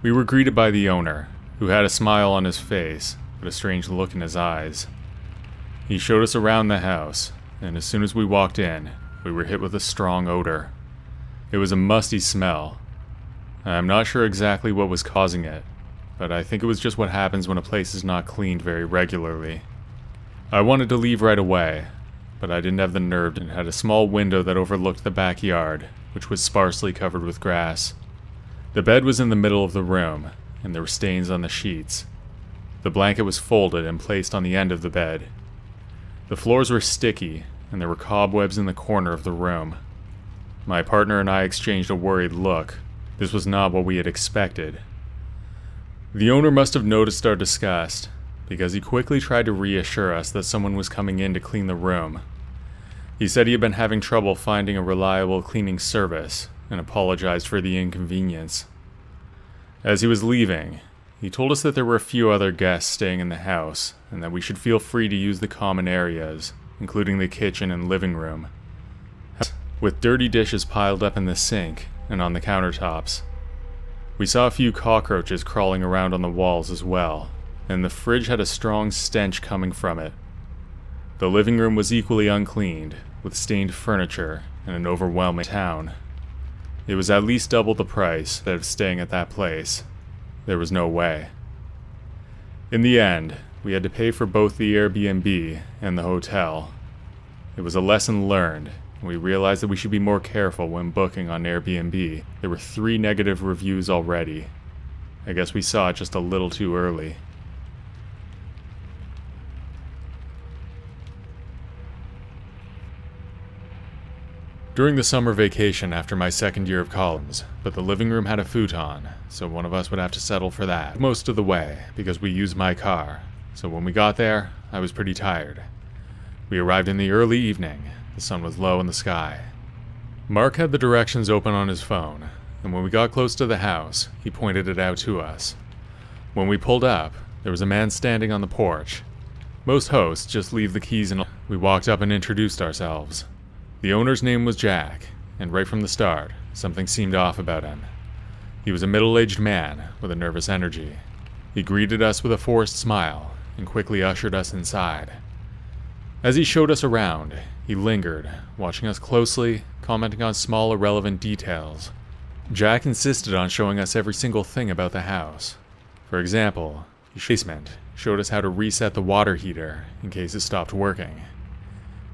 We were greeted by the owner, who had a smile on his face, but a strange look in his eyes. He showed us around the house, and as soon as we walked in, we were hit with a strong odor. It was a musty smell. I'm not sure exactly what was causing it, but I think it was just what happens when a place is not cleaned very regularly. I wanted to leave right away, but I didn't have the nerve and had a small window that overlooked the backyard, which was sparsely covered with grass. The bed was in the middle of the room, and there were stains on the sheets. The blanket was folded and placed on the end of the bed. The floors were sticky, and there were cobwebs in the corner of the room. My partner and I exchanged a worried look. This was not what we had expected. The owner must have noticed our disgust, because he quickly tried to reassure us that someone was coming in to clean the room. He said he had been having trouble finding a reliable cleaning service, and apologized for the inconvenience. As he was leaving, he told us that there were a few other guests staying in the house, and that we should feel free to use the common areas, including the kitchen and living room. With dirty dishes piled up in the sink and on the countertops. We saw a few cockroaches crawling around on the walls as well, and the fridge had a strong stench coming from it. The living room was equally uncleaned, with stained furniture and an overwhelming town. It was at least double the price of staying at that place. There was no way. In the end, we had to pay for both the Airbnb and the hotel. It was a lesson learned, and we realized that we should be more careful when booking on Airbnb. There were 3 negative reviews already. I guess we saw it just a little too early. During the summer vacation after my second year of college, but the living room had a futon, so one of us would have to settle for that most of the way because we used my car. So when we got there, I was pretty tired. We arrived in the early evening. The sun was low in the sky. Mark had the directions open on his phone, and when we got close to the house, he pointed it out to us. When we pulled up, there was a man standing on the porch. Most hosts just leave the keys and we walked up and introduced ourselves. The owner's name was Jack, and right from the start, something seemed off about him. He was a middle-aged man with a nervous energy. He greeted us with a forced smile and quickly ushered us inside. As he showed us around, he lingered, watching us closely, commenting on small irrelevant details. Jack insisted on showing us every single thing about the house. For example, he showed us how to reset the water heater in case it stopped working.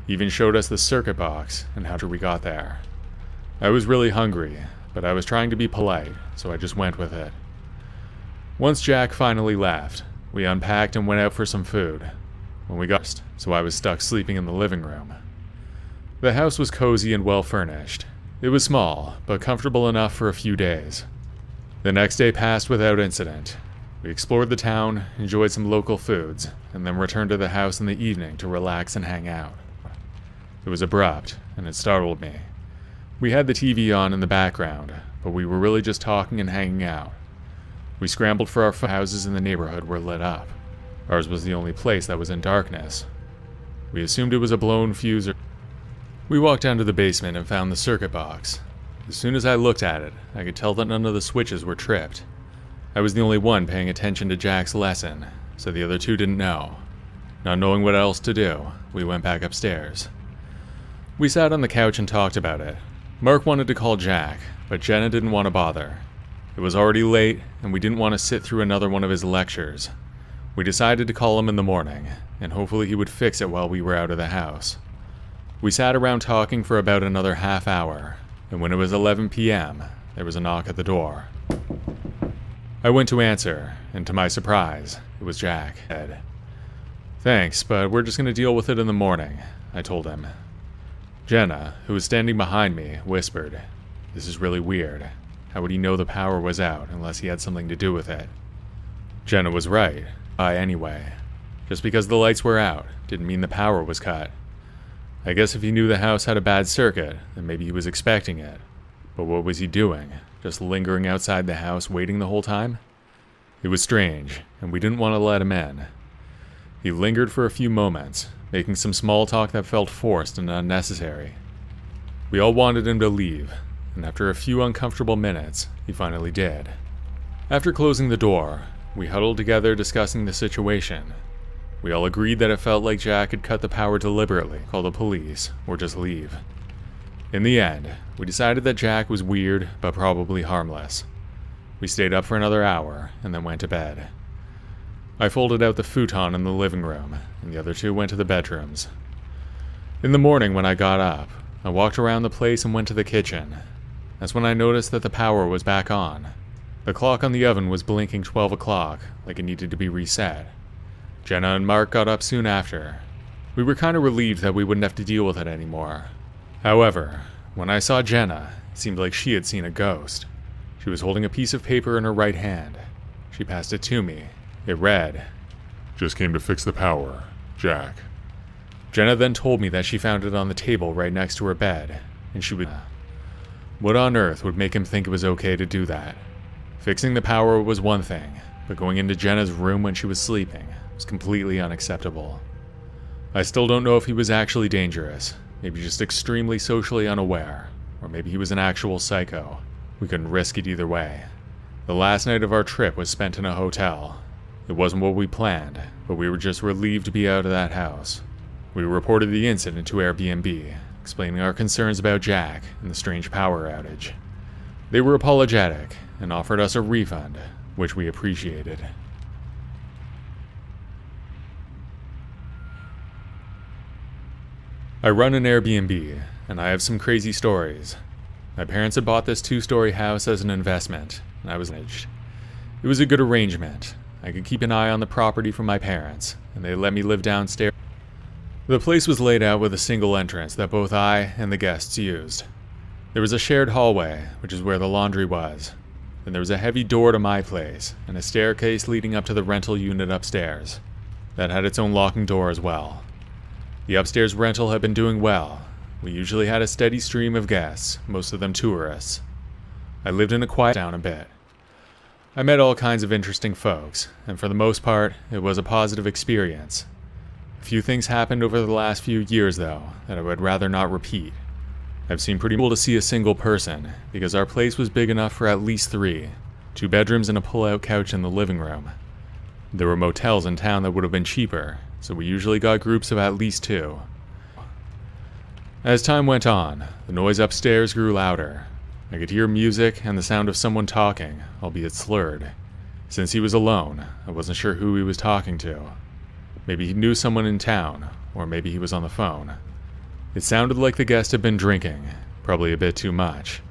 He even showed us the circuit box and how we got there. I was really hungry, but I was trying to be polite, so I just went with it. Once Jack finally left, we unpacked and went out for some food. When we got so I was stuck sleeping in the living room. The house was cozy and well furnished. It was small, but comfortable enough for a few days. The next day passed without incident. We explored the town, enjoyed some local foods, and then returned to the house in the evening to relax and hang out. It was abrupt, and it startled me. We had the TV on in the background, but we were really just talking and hanging out. We scrambled for our houses in the neighborhood were lit up. Ours was the only place that was in darkness. We assumed it was a blown fuse. We walked down to the basement and found the circuit box. As soon as I looked at it, I could tell that none of the switches were tripped. I was the only one paying attention to Jack's lesson, so the other two didn't know. Not knowing what else to do, we went back upstairs. We sat on the couch and talked about it. Mark wanted to call Jack, but Jenna didn't want to bother. It was already late, and we didn't want to sit through another one of his lectures. We decided to call him in the morning, and hopefully he would fix it while we were out of the house. We sat around talking for about another half hour, and when it was 11 p.m., there was a knock at the door. I went to answer, and to my surprise, it was Jack. "Thanks, but we're just going to deal with it in the morning," I told him. Jenna, who was standing behind me, whispered, "This is really weird. How would he know the power was out unless he had something to do with it?" Jenna was right. Anyway. Just because the lights were out didn't mean the power was cut. I guess if he knew the house had a bad circuit, then maybe he was expecting it. But what was he doing? Just lingering outside the house waiting the whole time? It was strange, and we didn't want to let him in. He lingered for a few moments, making some small talk that felt forced and unnecessary. We all wanted him to leave, and after a few uncomfortable minutes, he finally did. After closing the door, we huddled together discussing the situation. We all agreed that it felt like Jack had cut the power deliberately, call the police, or just leave. In the end, we decided that Jack was weird, but probably harmless. We stayed up for another hour, and then went to bed. I folded out the futon in the living room, and the other two went to the bedrooms. In the morning when I got up, I walked around the place and went to the kitchen. That's when I noticed that the power was back on. The clock on the oven was blinking 12 o'clock, like it needed to be reset. Jenna and Mark got up soon after. We were kind of relieved that we wouldn't have to deal with it anymore. However, when I saw Jenna, it seemed like she had seen a ghost. She was holding a piece of paper in her right hand. She passed it to me. It read, "Just came to fix the power. Jack." Jenna then told me that she found it on the table right next to her bed, and she would... What on earth would make him think it was okay to do that? Fixing the power was one thing, but going into Jenna's room when she was sleeping was completely unacceptable. I still don't know if he was actually dangerous, maybe just extremely socially unaware, or maybe he was an actual psycho. We couldn't risk it either way. The last night of our trip was spent in a hotel. It wasn't what we planned, but we were just relieved to be out of that house. We reported the incident to Airbnb, explaining our concerns about Jack and the strange power outage. They were apologetic and offered us a refund, which we appreciated. I run an Airbnb, and I have some crazy stories. My parents had bought this 2-story house as an investment, and I was managed. It was a good arrangement. I could keep an eye on the property from my parents, and they let me live downstairs. The place was laid out with a single entrance that both I and the guests used. There was a shared hallway, which is where the laundry was. Then there was a heavy door to my place, and a staircase leading up to the rental unit upstairs. That had its own locking door as well. The upstairs rental had been doing well. We usually had a steady stream of guests, most of them tourists. I lived in a quiet town a bit. I met all kinds of interesting folks, and for the most part, it was a positive experience. A few things happened over the last few years, though, that I would rather not repeat. I've seen pretty cool to see a single person, because our place was big enough for at least 3, 2 bedrooms and a pull-out couch in the living room. There were motels in town that would have been cheaper, so we usually got groups of at least 2. As time went on, the noise upstairs grew louder. I could hear music and the sound of someone talking, albeit slurred. Since he was alone, I wasn't sure who he was talking to. Maybe he knew someone in town, or maybe he was on the phone. It sounded like the guest had been drinking, probably a bit too much.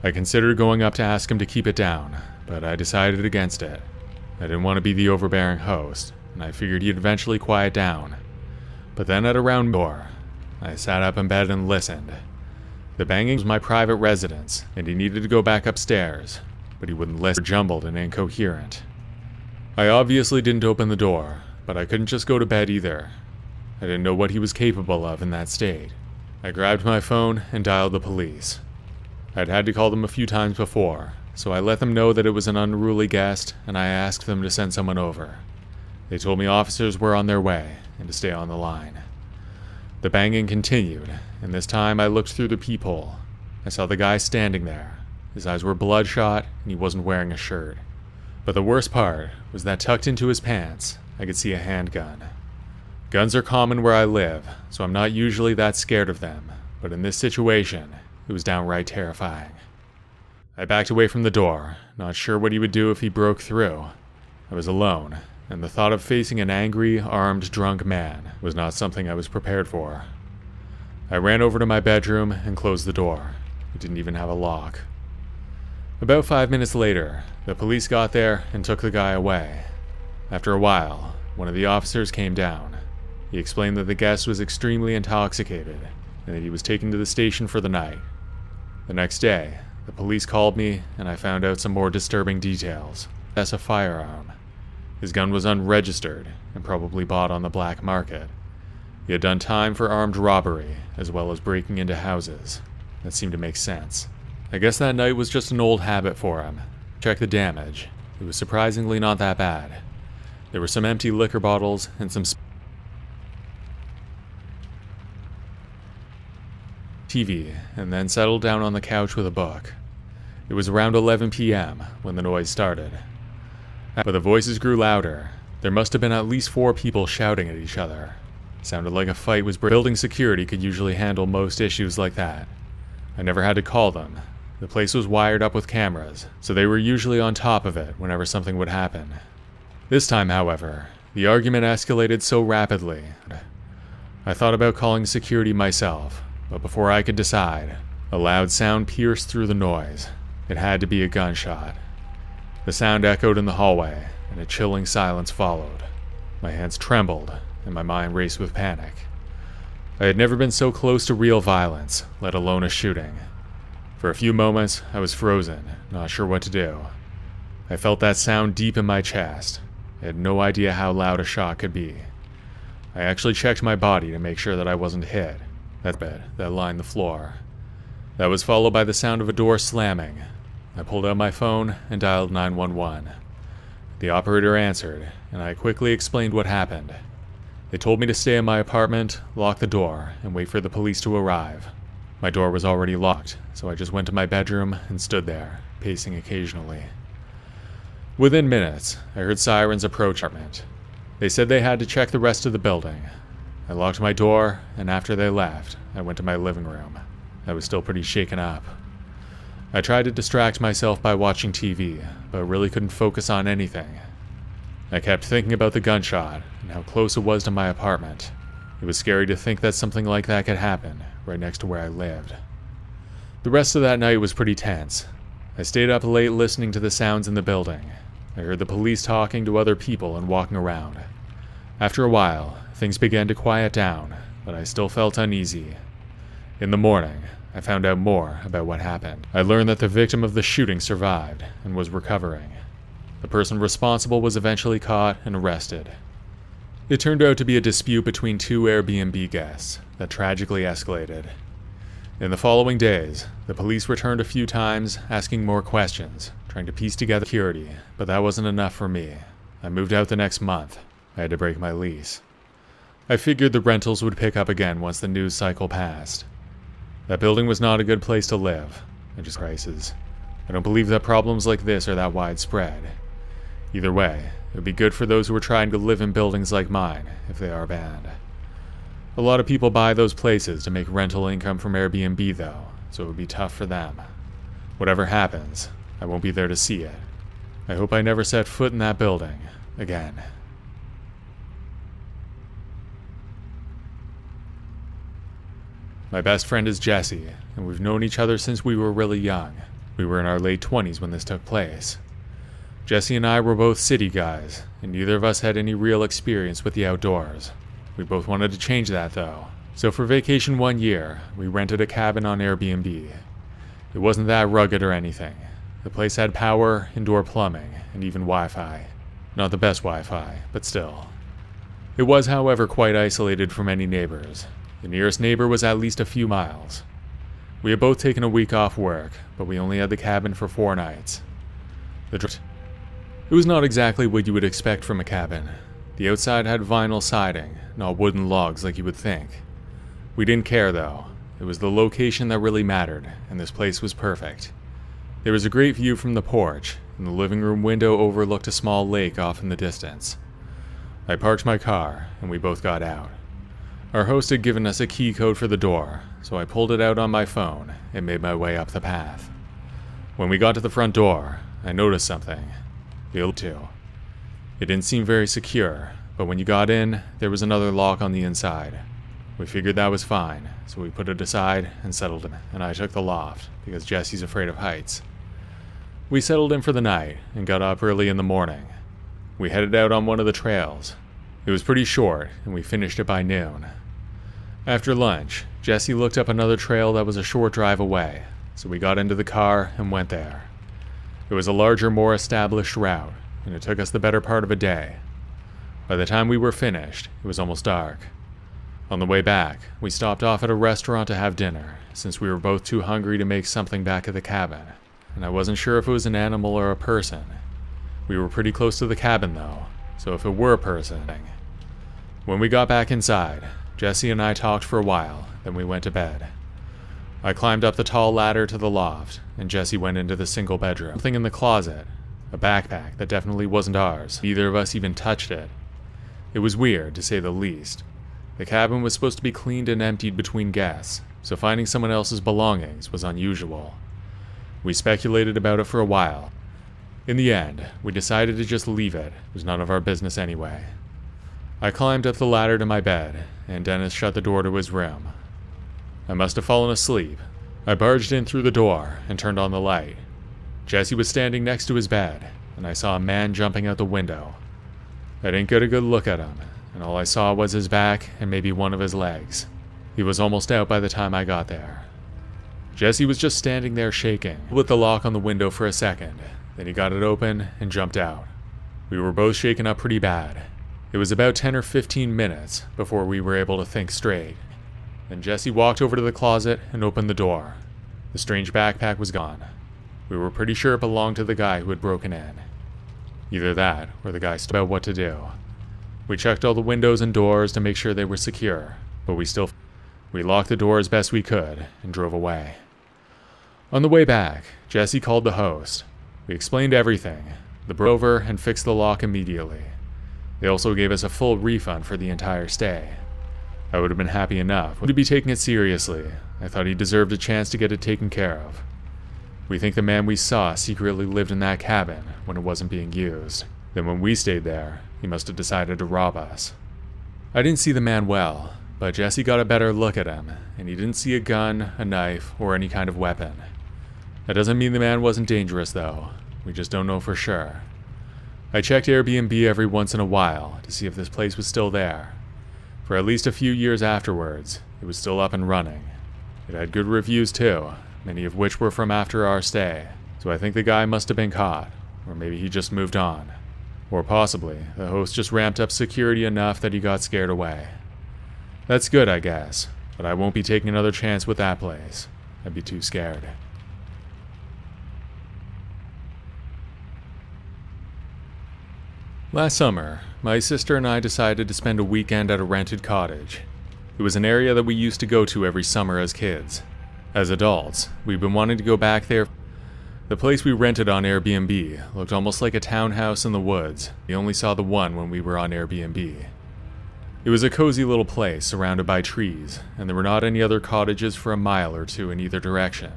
I considered going up to ask him to keep it down, but I decided against it. I didn't want to be the overbearing host, and I figured he'd eventually quiet down. But then at around door, I sat up in bed and listened. The banging was my private residence, and he needed to go back upstairs, but he wouldn't listen. Jumbled and incoherent. I obviously didn't open the door, but I couldn't just go to bed either. I didn't know what he was capable of in that state. I grabbed my phone and dialed the police. I'd had to call them a few times before, so I let them know that it was an unruly guest and I asked them to send someone over. They told me officers were on their way and to stay on the line. The banging continued, and this time I looked through the peephole. I saw the guy standing there. His eyes were bloodshot and he wasn't wearing a shirt. But the worst part was that tucked into his pants, I could see a handgun. Guns are common where I live, so I'm not usually that scared of them, but in this situation, it was downright terrifying. I backed away from the door, not sure what he would do if he broke through. I was alone, and the thought of facing an angry, armed, drunk man was not something I was prepared for. I ran over to my bedroom and closed the door. It didn't even have a lock. About 5 minutes later, the police got there and took the guy away. After a while, one of the officers came down. He explained that the guest was extremely intoxicated and that he was taken to the station for the night. The next day, the police called me and I found out some more disturbing details. As a firearm. His gun was unregistered and probably bought on the black market. He had done time for armed robbery as well as breaking into houses. That seemed to make sense. I guess that night was just an old habit for him. Check the damage. It was surprisingly not that bad. There were some empty liquor bottles and some TV, and then settled down on the couch with a book. It was around 11 p.m. when the noise started. But the voices grew louder. There must have been at least 4 people shouting at each other. It sounded like a fight was building. Security could usually handle most issues like that. I never had to call them. The place was wired up with cameras, so they were usually on top of it whenever something would happen. This time, however, the argument escalated so rapidly. I thought about calling security myself, but before I could decide, a loud sound pierced through the noise. It had to be a gunshot. The sound echoed in the hallway, and a chilling silence followed. My hands trembled, and my mind raced with panic. I had never been so close to real violence, let alone a shooting. For a few moments, I was frozen, not sure what to do. I felt that sound deep in my chest. I had no idea how loud a shot could be. I actually checked my body to make sure that I wasn't hit. That bed that lined the floor. That was followed by the sound of a door slamming. I pulled out my phone and dialed 911. The operator answered, and I quickly explained what happened. They told me to stay in my apartment, lock the door, and wait for the police to arrive. My door was already locked, so I just went to my bedroom and stood there, pacing occasionally. Within minutes, I heard sirens approach our apartment. They said they had to check the rest of the building. I locked my door, and after they left, I went to my living room. I was still pretty shaken up. I tried to distract myself by watching TV, but really couldn't focus on anything. I kept thinking about the gunshot and how close it was to my apartment. It was scary to think that something like that could happen right next to where I lived. The rest of that night was pretty tense. I stayed up late listening to the sounds in the building. I heard the police talking to other people and walking around. After a while, things began to quiet down, but I still felt uneasy. In the morning, I found out more about what happened. I learned that the victim of the shooting survived and was recovering. The person responsible was eventually caught and arrested. It turned out to be a dispute between 2 Airbnb guests that tragically escalated. In the following days, the police returned a few times, asking more questions, trying to piece together security, but that wasn't enough for me. I moved out the next month. I had to break my lease. I figured the rentals would pick up again once the news cycle passed. That building was not a good place to live, and just prices. I don't believe that problems like this are that widespread. Either way, it would be good for those who are trying to live in buildings like mine, if they are banned. A lot of people buy those places to make rental income from Airbnb though, so it would be tough for them. Whatever happens, I won't be there to see it. I hope I never set foot in that building again. My best friend is Jesse, and we've known each other since we were really young. We were in our late 20s when this took place. Jesse and I were both city guys, and neither of us had any real experience with the outdoors. We both wanted to change that though. So for vacation one year, we rented a cabin on Airbnb. It wasn't that rugged or anything. The place had power, indoor plumbing, and even Wi-Fi. Not the best Wi-Fi, but still. It was, however, quite isolated from any neighbors. The nearest neighbor was at least a few miles. We had both taken a week off work, but we only had the cabin for 4 nights. It was not exactly what you would expect from a cabin. The outside had vinyl siding, not wooden logs like you would think. We didn't care though. It was the location that really mattered, and this place was perfect. There was a great view from the porch, and the living room window overlooked a small lake off in the distance. I parked my car, and we both got out. Our host had given us a key code for the door, so I pulled it out on my phone and made my way up the path. When we got to the front door, I noticed something. It didn't seem very secure, but when you got in, there was another lock on the inside. We figured that was fine, so we put it aside and settled in, and I took the loft, because Jesse's afraid of heights. We settled in for the night, and got up early in the morning. We headed out on one of the trails. It was pretty short, and we finished it by noon. After lunch, Jesse looked up another trail that was a short drive away, so we got into the car and went there. It was a larger, more established route, and it took us the better part of a day. By the time we were finished, it was almost dark. On the way back, we stopped off at a restaurant to have dinner, since we were both too hungry to make something back at the cabin, and I wasn't sure if it was an animal or a person. We were pretty close to the cabin though, so if it were a person. When we got back inside, Jesse and I talked for a while, then we went to bed. I climbed up the tall ladder to the loft, and Jesse went into the single bedroom. Something in the closet, a backpack that definitely wasn't ours. Neither of us even touched it. It was weird, to say the least. The cabin was supposed to be cleaned and emptied between guests, so finding someone else's belongings was unusual. We speculated about it for a while. In the end, we decided to just leave it. It was none of our business anyway. I climbed up the ladder to my bed, and Dennis shut the door to his room. I must have fallen asleep. I barged in through the door and turned on the light. Jesse was standing next to his bed, and I saw a man jumping out the window. I didn't get a good look at him, and all I saw was his back and maybe one of his legs. He was almost out by the time I got there. Jesse was just standing there shaking, with the lock on the window for a second. Then he got it open and jumped out. We were both shaken up pretty bad. It was about 10 or 15 minutes before we were able to think straight. Then Jesse walked over to the closet and opened the door. The strange backpack was gone. We were pretty sure it belonged to the guy who had broken in. Either that, or the guy stood about what to do. We checked all the windows and doors to make sure they were secure, but we locked the door as best we could and drove away. On the way back, Jesse called the host. We explained everything. They brought over and fixed the lock immediately. They also gave us a full refund for the entire stay. I would have been happy enough. Would be taking it seriously. I thought he deserved a chance to get it taken care of. We think the man we saw secretly lived in that cabin when it wasn't being used. Then when we stayed there, he must have decided to rob us. I didn't see the man well, but Jesse got a better look at him, and he didn't see a gun, a knife, or any kind of weapon. That doesn't mean the man wasn't dangerous though. We just don't know for sure. I checked Airbnb every once in a while to see if this place was still there. For at least a few years afterwards, it was still up and running. It had good reviews too, many of which were from after our stay, so I think the guy must have been caught, or maybe he just moved on. Or possibly, the host just ramped up security enough that he got scared away. That's good, I guess, but I won't be taking another chance with that place. I'd be too scared. Last summer, my sister and I decided to spend a weekend at a rented cottage. It was an area that we used to go to every summer as kids. As adults, we've been wanting to go back there. The place we rented on Airbnb looked almost like a townhouse in the woods. We only saw the one when we were on Airbnb. It was a cozy little place surrounded by trees, and there were not any other cottages for a mile or two in either direction.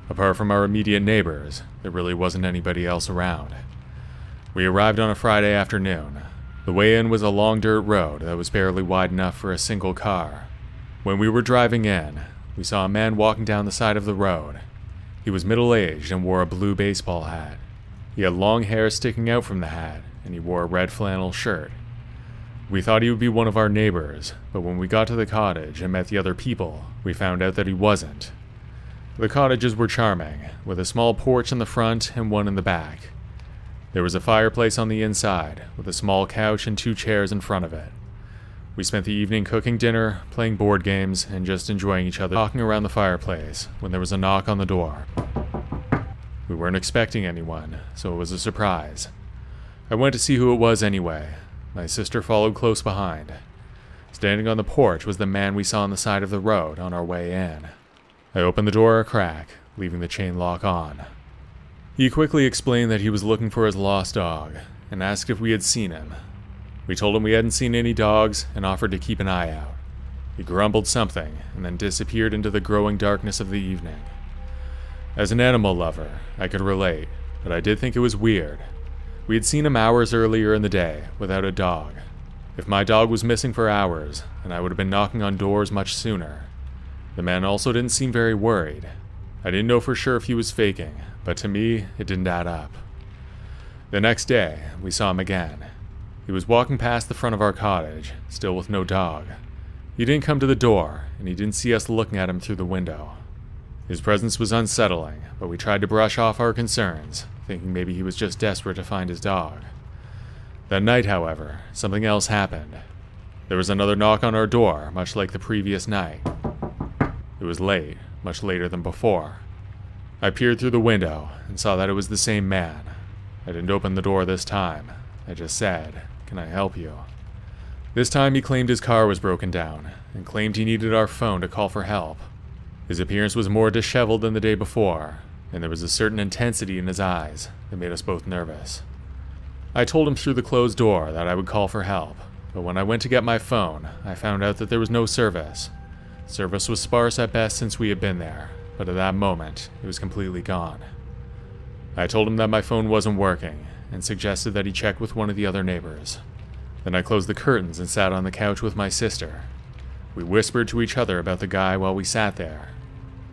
Apart from our immediate neighbors, there really wasn't anybody else around. We arrived on a Friday afternoon. The way in was a long dirt road that was barely wide enough for a single car. When we were driving in, we saw a man walking down the side of the road. He was middle-aged and wore a blue baseball hat. He had long hair sticking out from the hat, and he wore a red flannel shirt. We thought he would be one of our neighbors, but when we got to the cottage and met the other people, we found out that he wasn't. The cottages were charming, with a small porch in the front and one in the back. There was a fireplace on the inside, with a small couch and 2 chairs in front of it. We spent the evening cooking dinner, playing board games, and just enjoying each other talking around the fireplace when there was a knock on the door. We weren't expecting anyone, so it was a surprise. I went to see who it was anyway. My sister followed close behind. Standing on the porch was the man we saw on the side of the road on our way in. I opened the door a crack, leaving the chain lock on. He quickly explained that he was looking for his lost dog, and asked if we had seen him. We told him we hadn't seen any dogs and offered to keep an eye out. He grumbled something, and then disappeared into the growing darkness of the evening. As an animal lover, I could relate, but I did think it was weird. We had seen him hours earlier in the day, without a dog. If my dog was missing for hours, then I would have been knocking on doors much sooner. The man also didn't seem very worried. I didn't know for sure if he was faking, but to me, it didn't add up. The next day, we saw him again. He was walking past the front of our cottage, still with no dog. He didn't come to the door, and he didn't see us looking at him through the window. His presence was unsettling, but we tried to brush off our concerns, thinking maybe he was just desperate to find his dog. That night, however, something else happened. There was another knock on our door, much like the previous night. It was late, much later than before. I peered through the window and saw that it was the same man. I didn't open the door this time. I just said, "Can I help you?" This time he claimed his car was broken down, and claimed he needed our phone to call for help. His appearance was more disheveled than the day before, and there was a certain intensity in his eyes that made us both nervous. I told him through the closed door that I would call for help, but when I went to get my phone, I found out that there was no service. Service was sparse at best since we had been there, but at that moment, it was completely gone. I told him that my phone wasn't working, and suggested that he check with one of the other neighbors. Then I closed the curtains and sat on the couch with my sister. We whispered to each other about the guy while we sat there.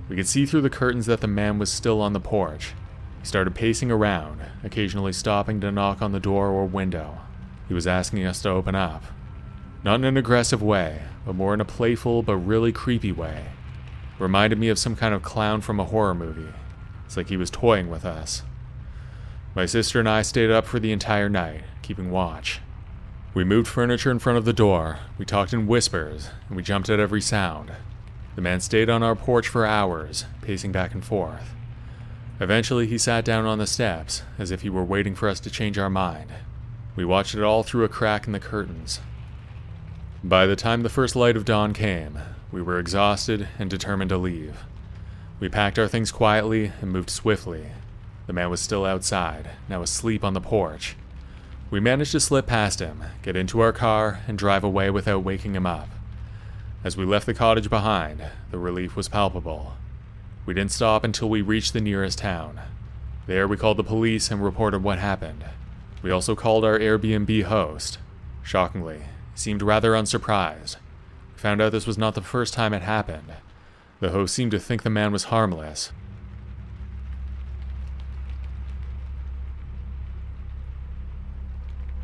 We could see through the curtains that the man was still on the porch. He started pacing around, occasionally stopping to knock on the door or window. He was asking us to open up. Not in an aggressive way, but more in a playful but really creepy way. It reminded me of some kind of clown from a horror movie. It's like he was toying with us. My sister and I stayed up for the entire night, keeping watch. We moved furniture in front of the door, we talked in whispers, and we jumped at every sound. The man stayed on our porch for hours, pacing back and forth. Eventually, he sat down on the steps, as if he were waiting for us to change our mind. We watched it all through a crack in the curtains. By the time the first light of dawn came, we were exhausted and determined to leave. We packed our things quietly and moved swiftly. The man was still outside, now asleep on the porch. We managed to slip past him, get into our car, and drive away without waking him up. As we left the cottage behind, the relief was palpable. We didn't stop until we reached the nearest town. There we called the police and reported what happened. We also called our Airbnb host. Shockingly, he seemed rather unsurprised. We found out this was not the first time it happened. The host seemed to think the man was harmless.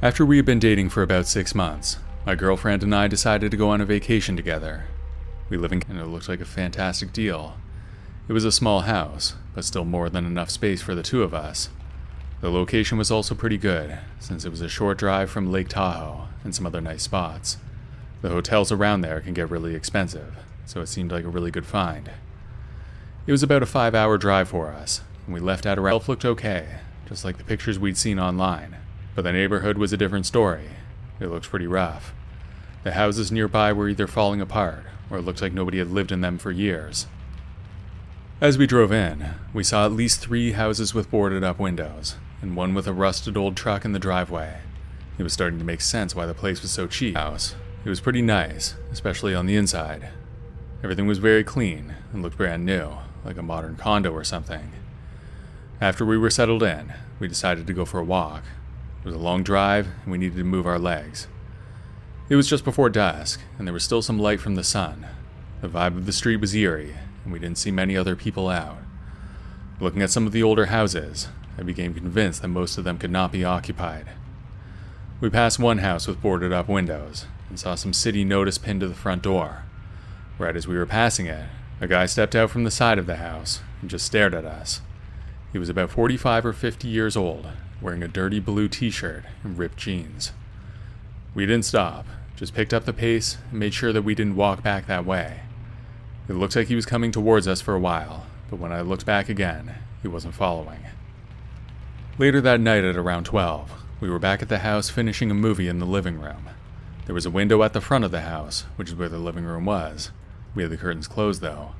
After we had been dating for about 6 months, my girlfriend and I decided to go on a vacation together. We live in and it looked like a fantastic deal. It was a small house, but still more than enough space for the two of us. The location was also pretty good, since it was a short drive from Lake Tahoe and some other nice spots. The hotels around there can get really expensive, so it seemed like a really good find. It was about a 5-hour drive for us, and we left at around. It looked okay, just like the pictures we'd seen online. But the neighborhood was a different story. It looked pretty rough. The houses nearby were either falling apart, or it looked like nobody had lived in them for years. As we drove in, we saw at least 3 houses with boarded up windows, and one with a rusted old truck in the driveway. It was starting to make sense why the place was so cheap. It was pretty nice, especially on the inside. Everything was very clean, and looked brand new, like a modern condo or something. After we were settled in, we decided to go for a walk. It was a long drive, and we needed to move our legs. It was just before dusk, and there was still some light from the sun. The vibe of the street was eerie, and we didn't see many other people out. Looking at some of the older houses, I became convinced that most of them could not be occupied. We passed one house with boarded up windows, and saw some city notice pinned to the front door. Right as we were passing it, a guy stepped out from the side of the house, and just stared at us. He was about 45 or 50 years old, wearing a dirty blue t-shirt and ripped jeans. We didn't stop, just picked up the pace and made sure that we didn't walk back that way. It looked like he was coming towards us for a while, but when I looked back again, he wasn't following. Later that night at around 12, we were back at the house finishing a movie in the living room. There was a window at the front of the house, which is where the living room was. We had the curtains closed though.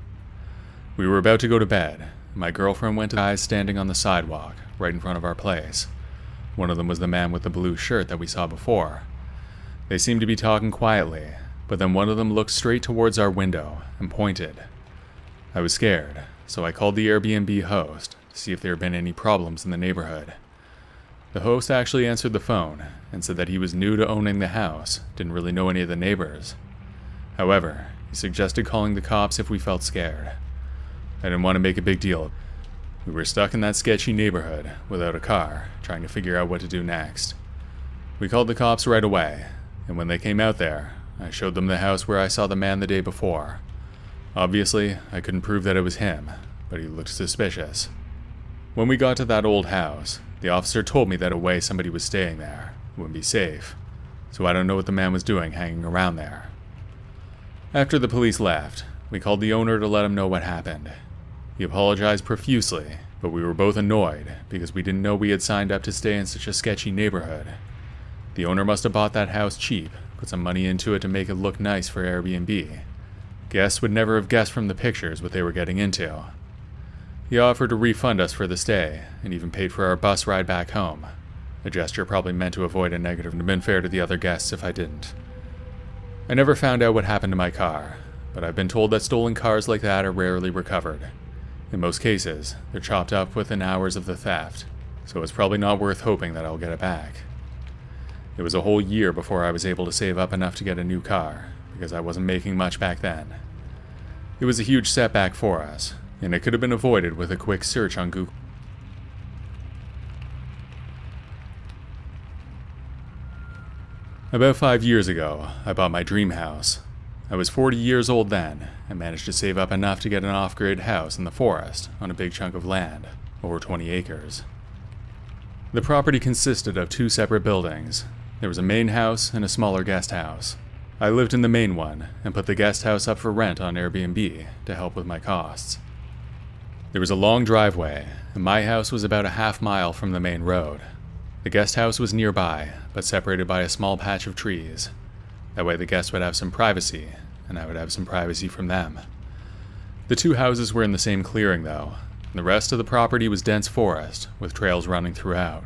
We were about to go to bed. My girlfriend went to the guys standing on the sidewalk, right in front of our place. One of them was the man with the blue shirt that we saw before. They seemed to be talking quietly, but then one of them looked straight towards our window and pointed. I was scared, so I called the Airbnb host to see if there had been any problems in the neighborhood. The host actually answered the phone and said that he was new to owning the house, didn't really know any of the neighbors. However, he suggested calling the cops if we felt scared. I didn't want to make a big deal. We were stuck in that sketchy neighborhood without a car, trying to figure out what to do next. We called the cops right away, and when they came out there, I showed them the house where I saw the man the day before. Obviously, I couldn't prove that it was him, but he looked suspicious. When we got to that old house, the officer told me that a way somebody was staying there wouldn't be safe, so I don't know what the man was doing hanging around there. After the police left, we called the owner to let him know what happened. He apologized profusely, but we were both annoyed because we didn't know we had signed up to stay in such a sketchy neighborhood. The owner must have bought that house cheap, put some money into it to make it look nice for Airbnb. Guests would never have guessed from the pictures what they were getting into. He offered to refund us for the stay, and even paid for our bus ride back home. A gesture probably meant to avoid a negative and have been fair to the other guests if I didn't. I never found out what happened to my car, but I've been told that stolen cars like that are rarely recovered. In most cases, they're chopped up within hours of the theft, so it's probably not worth hoping that I'll get it back. It was a whole year before I was able to save up enough to get a new car, because I wasn't making much back then. It was a huge setback for us, and it could have been avoided with a quick search on Google. About 5 years ago, I bought my dream house. I was 40 years old then, and managed to save up enough to get an off-grid house in the forest on a big chunk of land, over 20 acres. The property consisted of 2 separate buildings. There was a main house and a smaller guest house. I lived in the main one, and put the guest house up for rent on Airbnb to help with my costs. There was a long driveway, and my house was about a half-mile from the main road. The guest house was nearby, but separated by a small patch of trees. That way the guests would have some privacy, and I would have some privacy from them. The 2 houses were in the same clearing though, and the rest of the property was dense forest, with trails running throughout.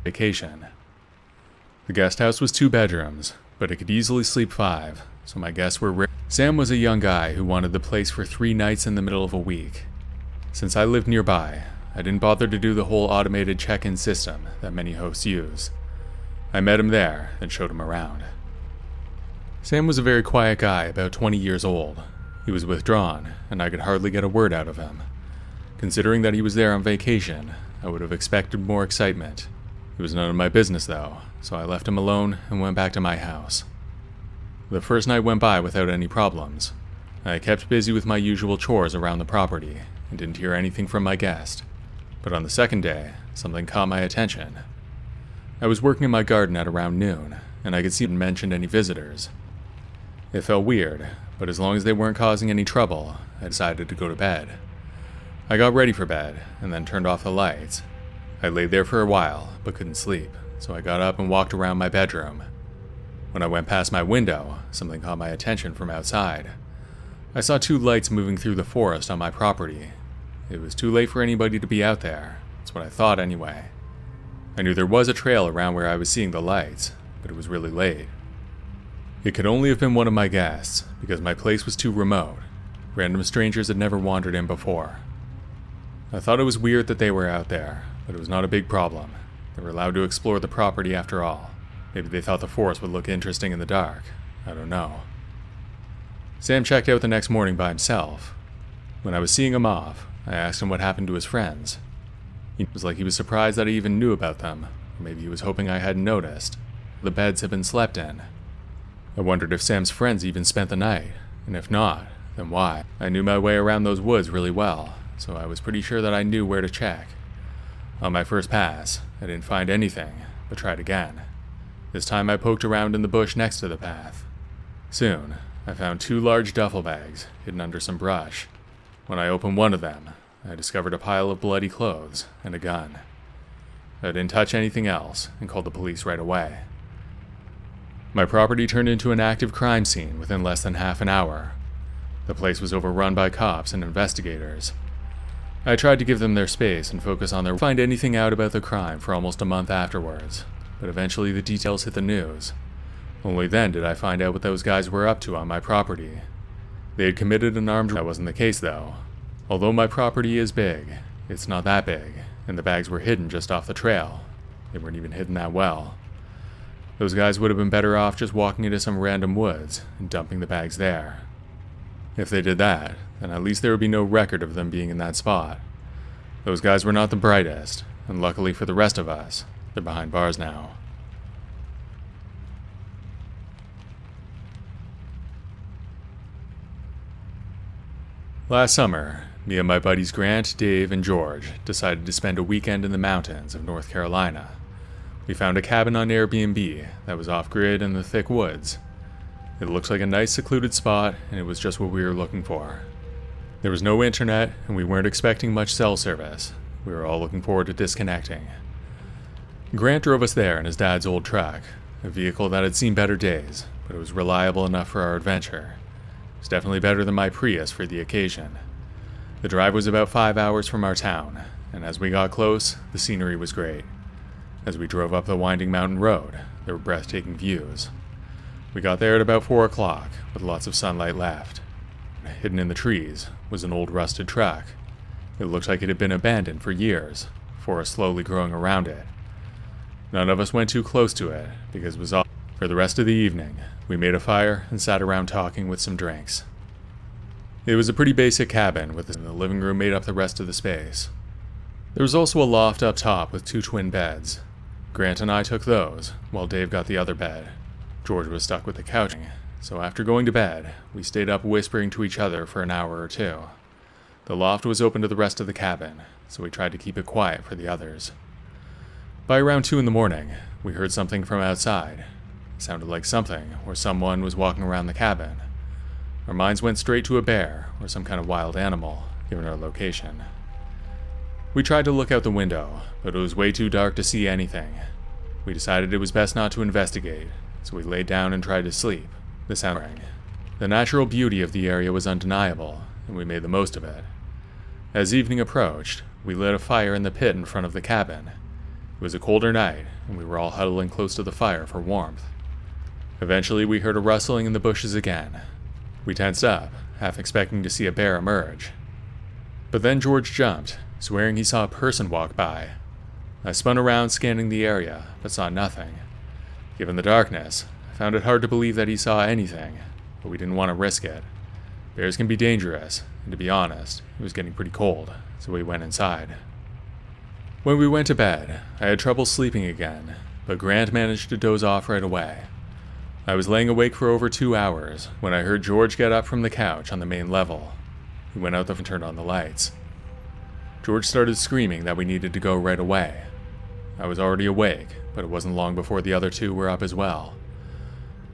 Vacation. The guest house was 2 bedrooms, but it could easily sleep 5, so my guests were rare. Sam was a young guy who wanted the place for 3 nights in the middle of a week. Since I lived nearby, I didn't bother to do the whole automated check-in system that many hosts use. I met him there and showed him around. Sam was a very quiet guy, about 20 years old. He was withdrawn, and I could hardly get a word out of him. Considering that he was there on vacation, I would have expected more excitement. It was none of my business though, so I left him alone and went back to my house. The first night went by without any problems. I kept busy with my usual chores around the property, and didn't hear anything from my guest. But on the second day, something caught my attention. I was working in my garden at around noon, and I could see him mention any visitors. It felt weird, but as long as they weren't causing any trouble, I decided to go to bed. I got ready for bed, and then turned off the lights. I laid there for a while, but couldn't sleep, so I got up and walked around my bedroom. When I went past my window, something caught my attention from outside. I saw 2 lights moving through the forest on my property. It was too late for anybody to be out there. That's what I thought anyway. I knew there was a trail around where I was seeing the lights, but it was really late. It could only have been one of my guests, because my place was too remote. Random strangers had never wandered in before. I thought it was weird that they were out there, but it was not a big problem. They were allowed to explore the property after all. Maybe they thought the forest would look interesting in the dark. I don't know. Sam checked out the next morning by himself. When I was seeing him off, I asked him what happened to his friends. It was like he was surprised that I even knew about them, or maybe he was hoping I hadn't noticed. The beds had been slept in. I wondered if Sam's friends even spent the night, and if not, then why? I knew my way around those woods really well, so I was pretty sure that I knew where to check. On my first pass, I didn't find anything, but tried again. This time I poked around in the bush next to the path. Soon, I found 2 large duffel bags hidden under some brush. When I opened one of them, I discovered a pile of bloody clothes and a gun. I didn't touch anything else and called the police right away. My property turned into an active crime scene within less than half an hour. The place was overrun by cops and investigators. I tried to give them their space and focus on their find anything out about the crime for almost a month afterwards, but eventually the details hit the news. Only then did I find out what those guys were up to on my property. They had committed an armed robbery. That wasn't the case though. Although my property is big, it's not that big, and the bags were hidden just off the trail. They weren't even hidden that well. Those guys would have been better off just walking into some random woods and dumping the bags there. If they did that, then at least there would be no record of them being in that spot. Those guys were not the brightest, and luckily for the rest of us, they're behind bars now. Last summer, me and my buddies Grant, Dave, and George decided to spend a weekend in the mountains of North Carolina. We found a cabin on Airbnb that was off-grid in the thick woods. It looked like a nice secluded spot, and it was just what we were looking for. There was no internet, and we weren't expecting much cell service. We were all looking forward to disconnecting. Grant drove us there in his dad's old truck, a vehicle that had seen better days, but it was reliable enough for our adventure. It was definitely better than my Prius for the occasion. The drive was about 5 hours from our town, and as we got close, the scenery was great. As we drove up the winding mountain road, there were breathtaking views. We got there at about 4 o'clock, with lots of sunlight left. Hidden in the trees was an old rusted truck. It looked like it had been abandoned for years, forest slowly growing around it. None of us went too close to it, because it was all. For the rest of the evening, we made a fire and sat around talking with some drinks. It was a pretty basic cabin, with the living room made up the rest of the space. There was also a loft up top with 2 twin beds. Grant and I took those, while Dave got the other bed. George was stuck with the couch, so after going to bed, we stayed up whispering to each other for an hour or 2. The loft was open to the rest of the cabin, so we tried to keep it quiet for the others. By around 2 in the morning, we heard something from outside. It sounded like something or someone was walking around the cabin. Our minds went straight to a bear or some kind of wild animal, given our location. We tried to look out the window, but it was way too dark to see anything. We decided it was best not to investigate, so we laid down and tried to sleep. The sound rang. The natural beauty of the area was undeniable, and we made the most of it. As evening approached, we lit a fire in the pit in front of the cabin. It was a colder night, and we were all huddling close to the fire for warmth. Eventually, we heard a rustling in the bushes again. We tensed up, half expecting to see a bear emerge. But then George jumped, swearing he saw a person walk by. I spun around scanning the area, but saw nothing. Given the darkness, I found it hard to believe that he saw anything, but we didn't want to risk it. Bears can be dangerous, and to be honest, it was getting pretty cold, so we went inside. When we went to bed, I had trouble sleeping again, but Grant managed to doze off right away. I was laying awake for over 2 hours when I heard George get up from the couch on the main level. He went out and turned on the lights. George started screaming that we needed to go right away. I was already awake, but it wasn't long before the other 2 were up as well.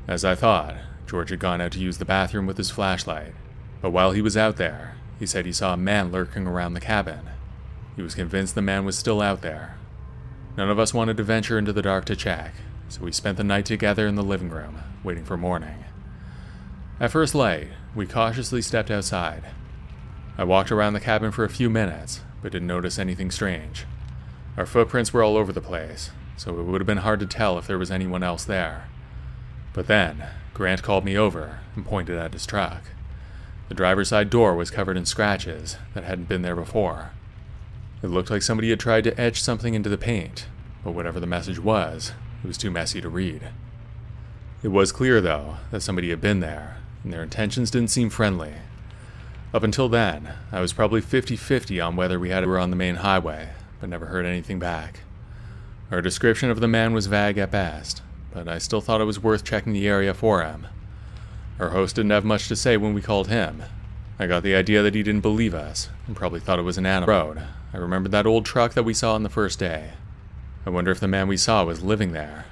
As I thought, George had gone out to use the bathroom with his flashlight, but while he was out there, he said he saw a man lurking around the cabin. He was convinced the man was still out there. None of us wanted to venture into the dark to check, so we spent the night together in the living room, waiting for morning. At first light, we cautiously stepped outside. I walked around the cabin for a few minutes, but didn't notice anything strange. Our footprints were all over the place, so it would have been hard to tell if there was anyone else there. But then, Grant called me over and pointed at his truck. The driver's side door was covered in scratches that hadn't been there before. It looked like somebody had tried to etch something into the paint, but whatever the message was, it was too messy to read. It was clear, though, that somebody had been there, and their intentions didn't seem friendly. Up until then, I was probably 50-50 on whether we were on the main highway, but never heard anything back. Our description of the man was vague at best, but I still thought it was worth checking the area for him. Our host didn't have much to say when we called him. I got the idea that he didn't believe us, and probably thought it was an animal. Road. I remembered that old truck that we saw on the first day. I wonder if the man we saw was living there.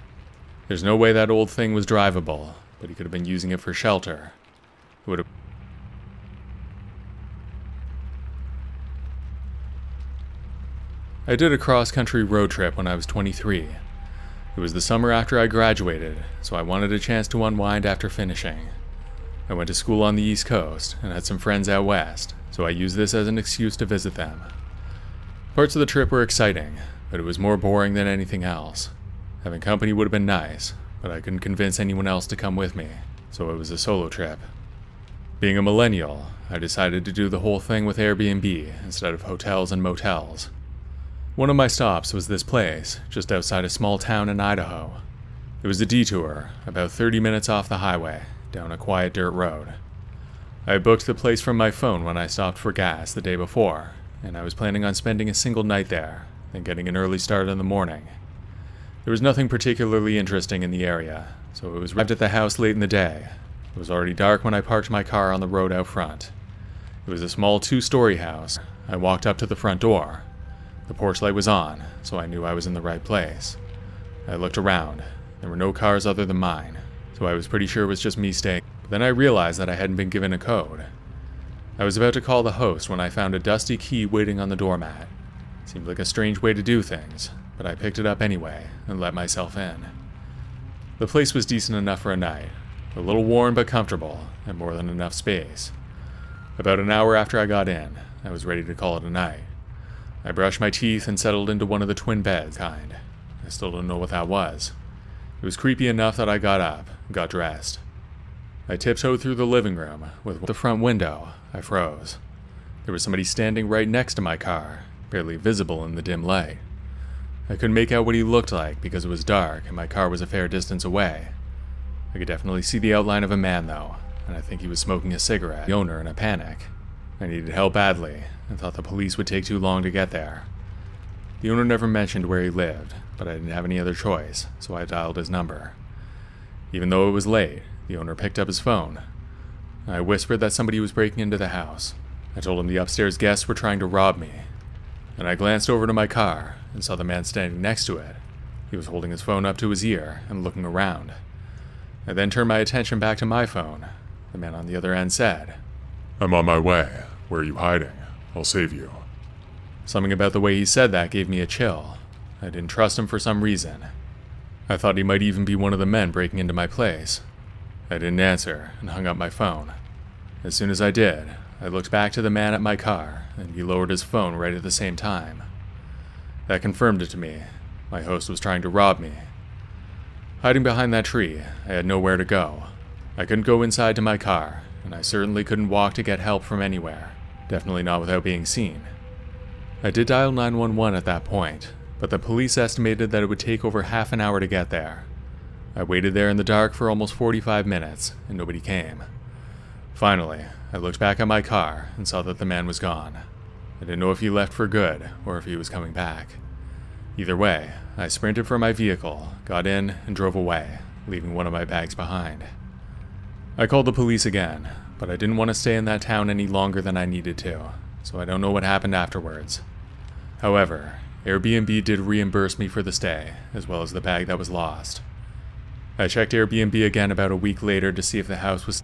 There's no way that old thing was drivable, but he could have been using it for shelter. It would have... I did a cross-country road trip when I was 23. It was the summer after I graduated, so I wanted a chance to unwind after finishing. I went to school on the East Coast and had some friends out west, so I used this as an excuse to visit them. Parts of the trip were exciting, but it was more boring than anything else. Having company would have been nice, but I couldn't convince anyone else to come with me, so it was a solo trip. Being a millennial, I decided to do the whole thing with Airbnb instead of hotels and motels. One of my stops was this place, just outside a small town in Idaho. It was a detour, about 30 minutes off the highway, down a quiet dirt road. I booked the place from my phone when I stopped for gas the day before, and I was planning on spending a single night there, then getting an early start in the morning. There was nothing particularly interesting in the area, so I was arrived at the house late in the day. It was already dark when I parked my car on the road out front. It was a small 2-story house. I walked up to the front door. The porch light was on, so I knew I was in the right place. I looked around. There were no cars other than mine, so I was pretty sure it was just me staying. But then I realized that I hadn't been given a code. I was about to call the host when I found a dusty key waiting on the doormat. It seemed like a strange way to do things, but I picked it up anyway and let myself in. The place was decent enough for a night, a little warm but comfortable, and more than enough space. About an hour after I got in, I was ready to call it a night. I brushed my teeth and settled into one of the twin beds kind. I still don't know what that was. It was creepy enough that I got up and got dressed. I tiptoed through the living room. With the front window, I froze. There was somebody standing right next to my car, barely visible in the dim light. I couldn't make out what he looked like because it was dark and my car was a fair distance away. I could definitely see the outline of a man though, and I think he was smoking a cigarette. The owner in a panic. I needed help badly, and thought the police would take too long to get there. The owner never mentioned where he lived, but I didn't have any other choice, so I dialed his number. Even though it was late, the owner picked up his phone. I whispered that somebody was breaking into the house. I told him the upstairs guests were trying to rob me. And I glanced over to my car and saw the man standing next to it. He was holding his phone up to his ear and looking around. I then turned my attention back to my phone. The man on the other end said, I'm on my way. Where are you hiding? I'll save you. Something about the way he said that gave me a chill. I didn't trust him for some reason. I thought he might even be one of the men breaking into my place. I didn't answer and hung up my phone. As soon as I did, I looked back to the man at my car, and he lowered his phone right at the same time. That confirmed it to me. My host was trying to rob me. Hiding behind that tree, I had nowhere to go. I couldn't go inside to my car, and I certainly couldn't walk to get help from anywhere. Definitely not without being seen. I did dial 911 at that point, but the police estimated that it would take over half an hour to get there. I waited there in the dark for almost 45 minutes, and nobody came. Finally, I looked back at my car and saw that the man was gone. I didn't know if he left for good or if he was coming back. Either way, I sprinted for my vehicle, got in, and drove away, leaving one of my bags behind. I called the police again, but I didn't want to stay in that town any longer than I needed to, so I don't know what happened afterwards. However, Airbnb did reimburse me for the stay, as well as the bag that was lost. I checked Airbnb again about a week later to see if the house was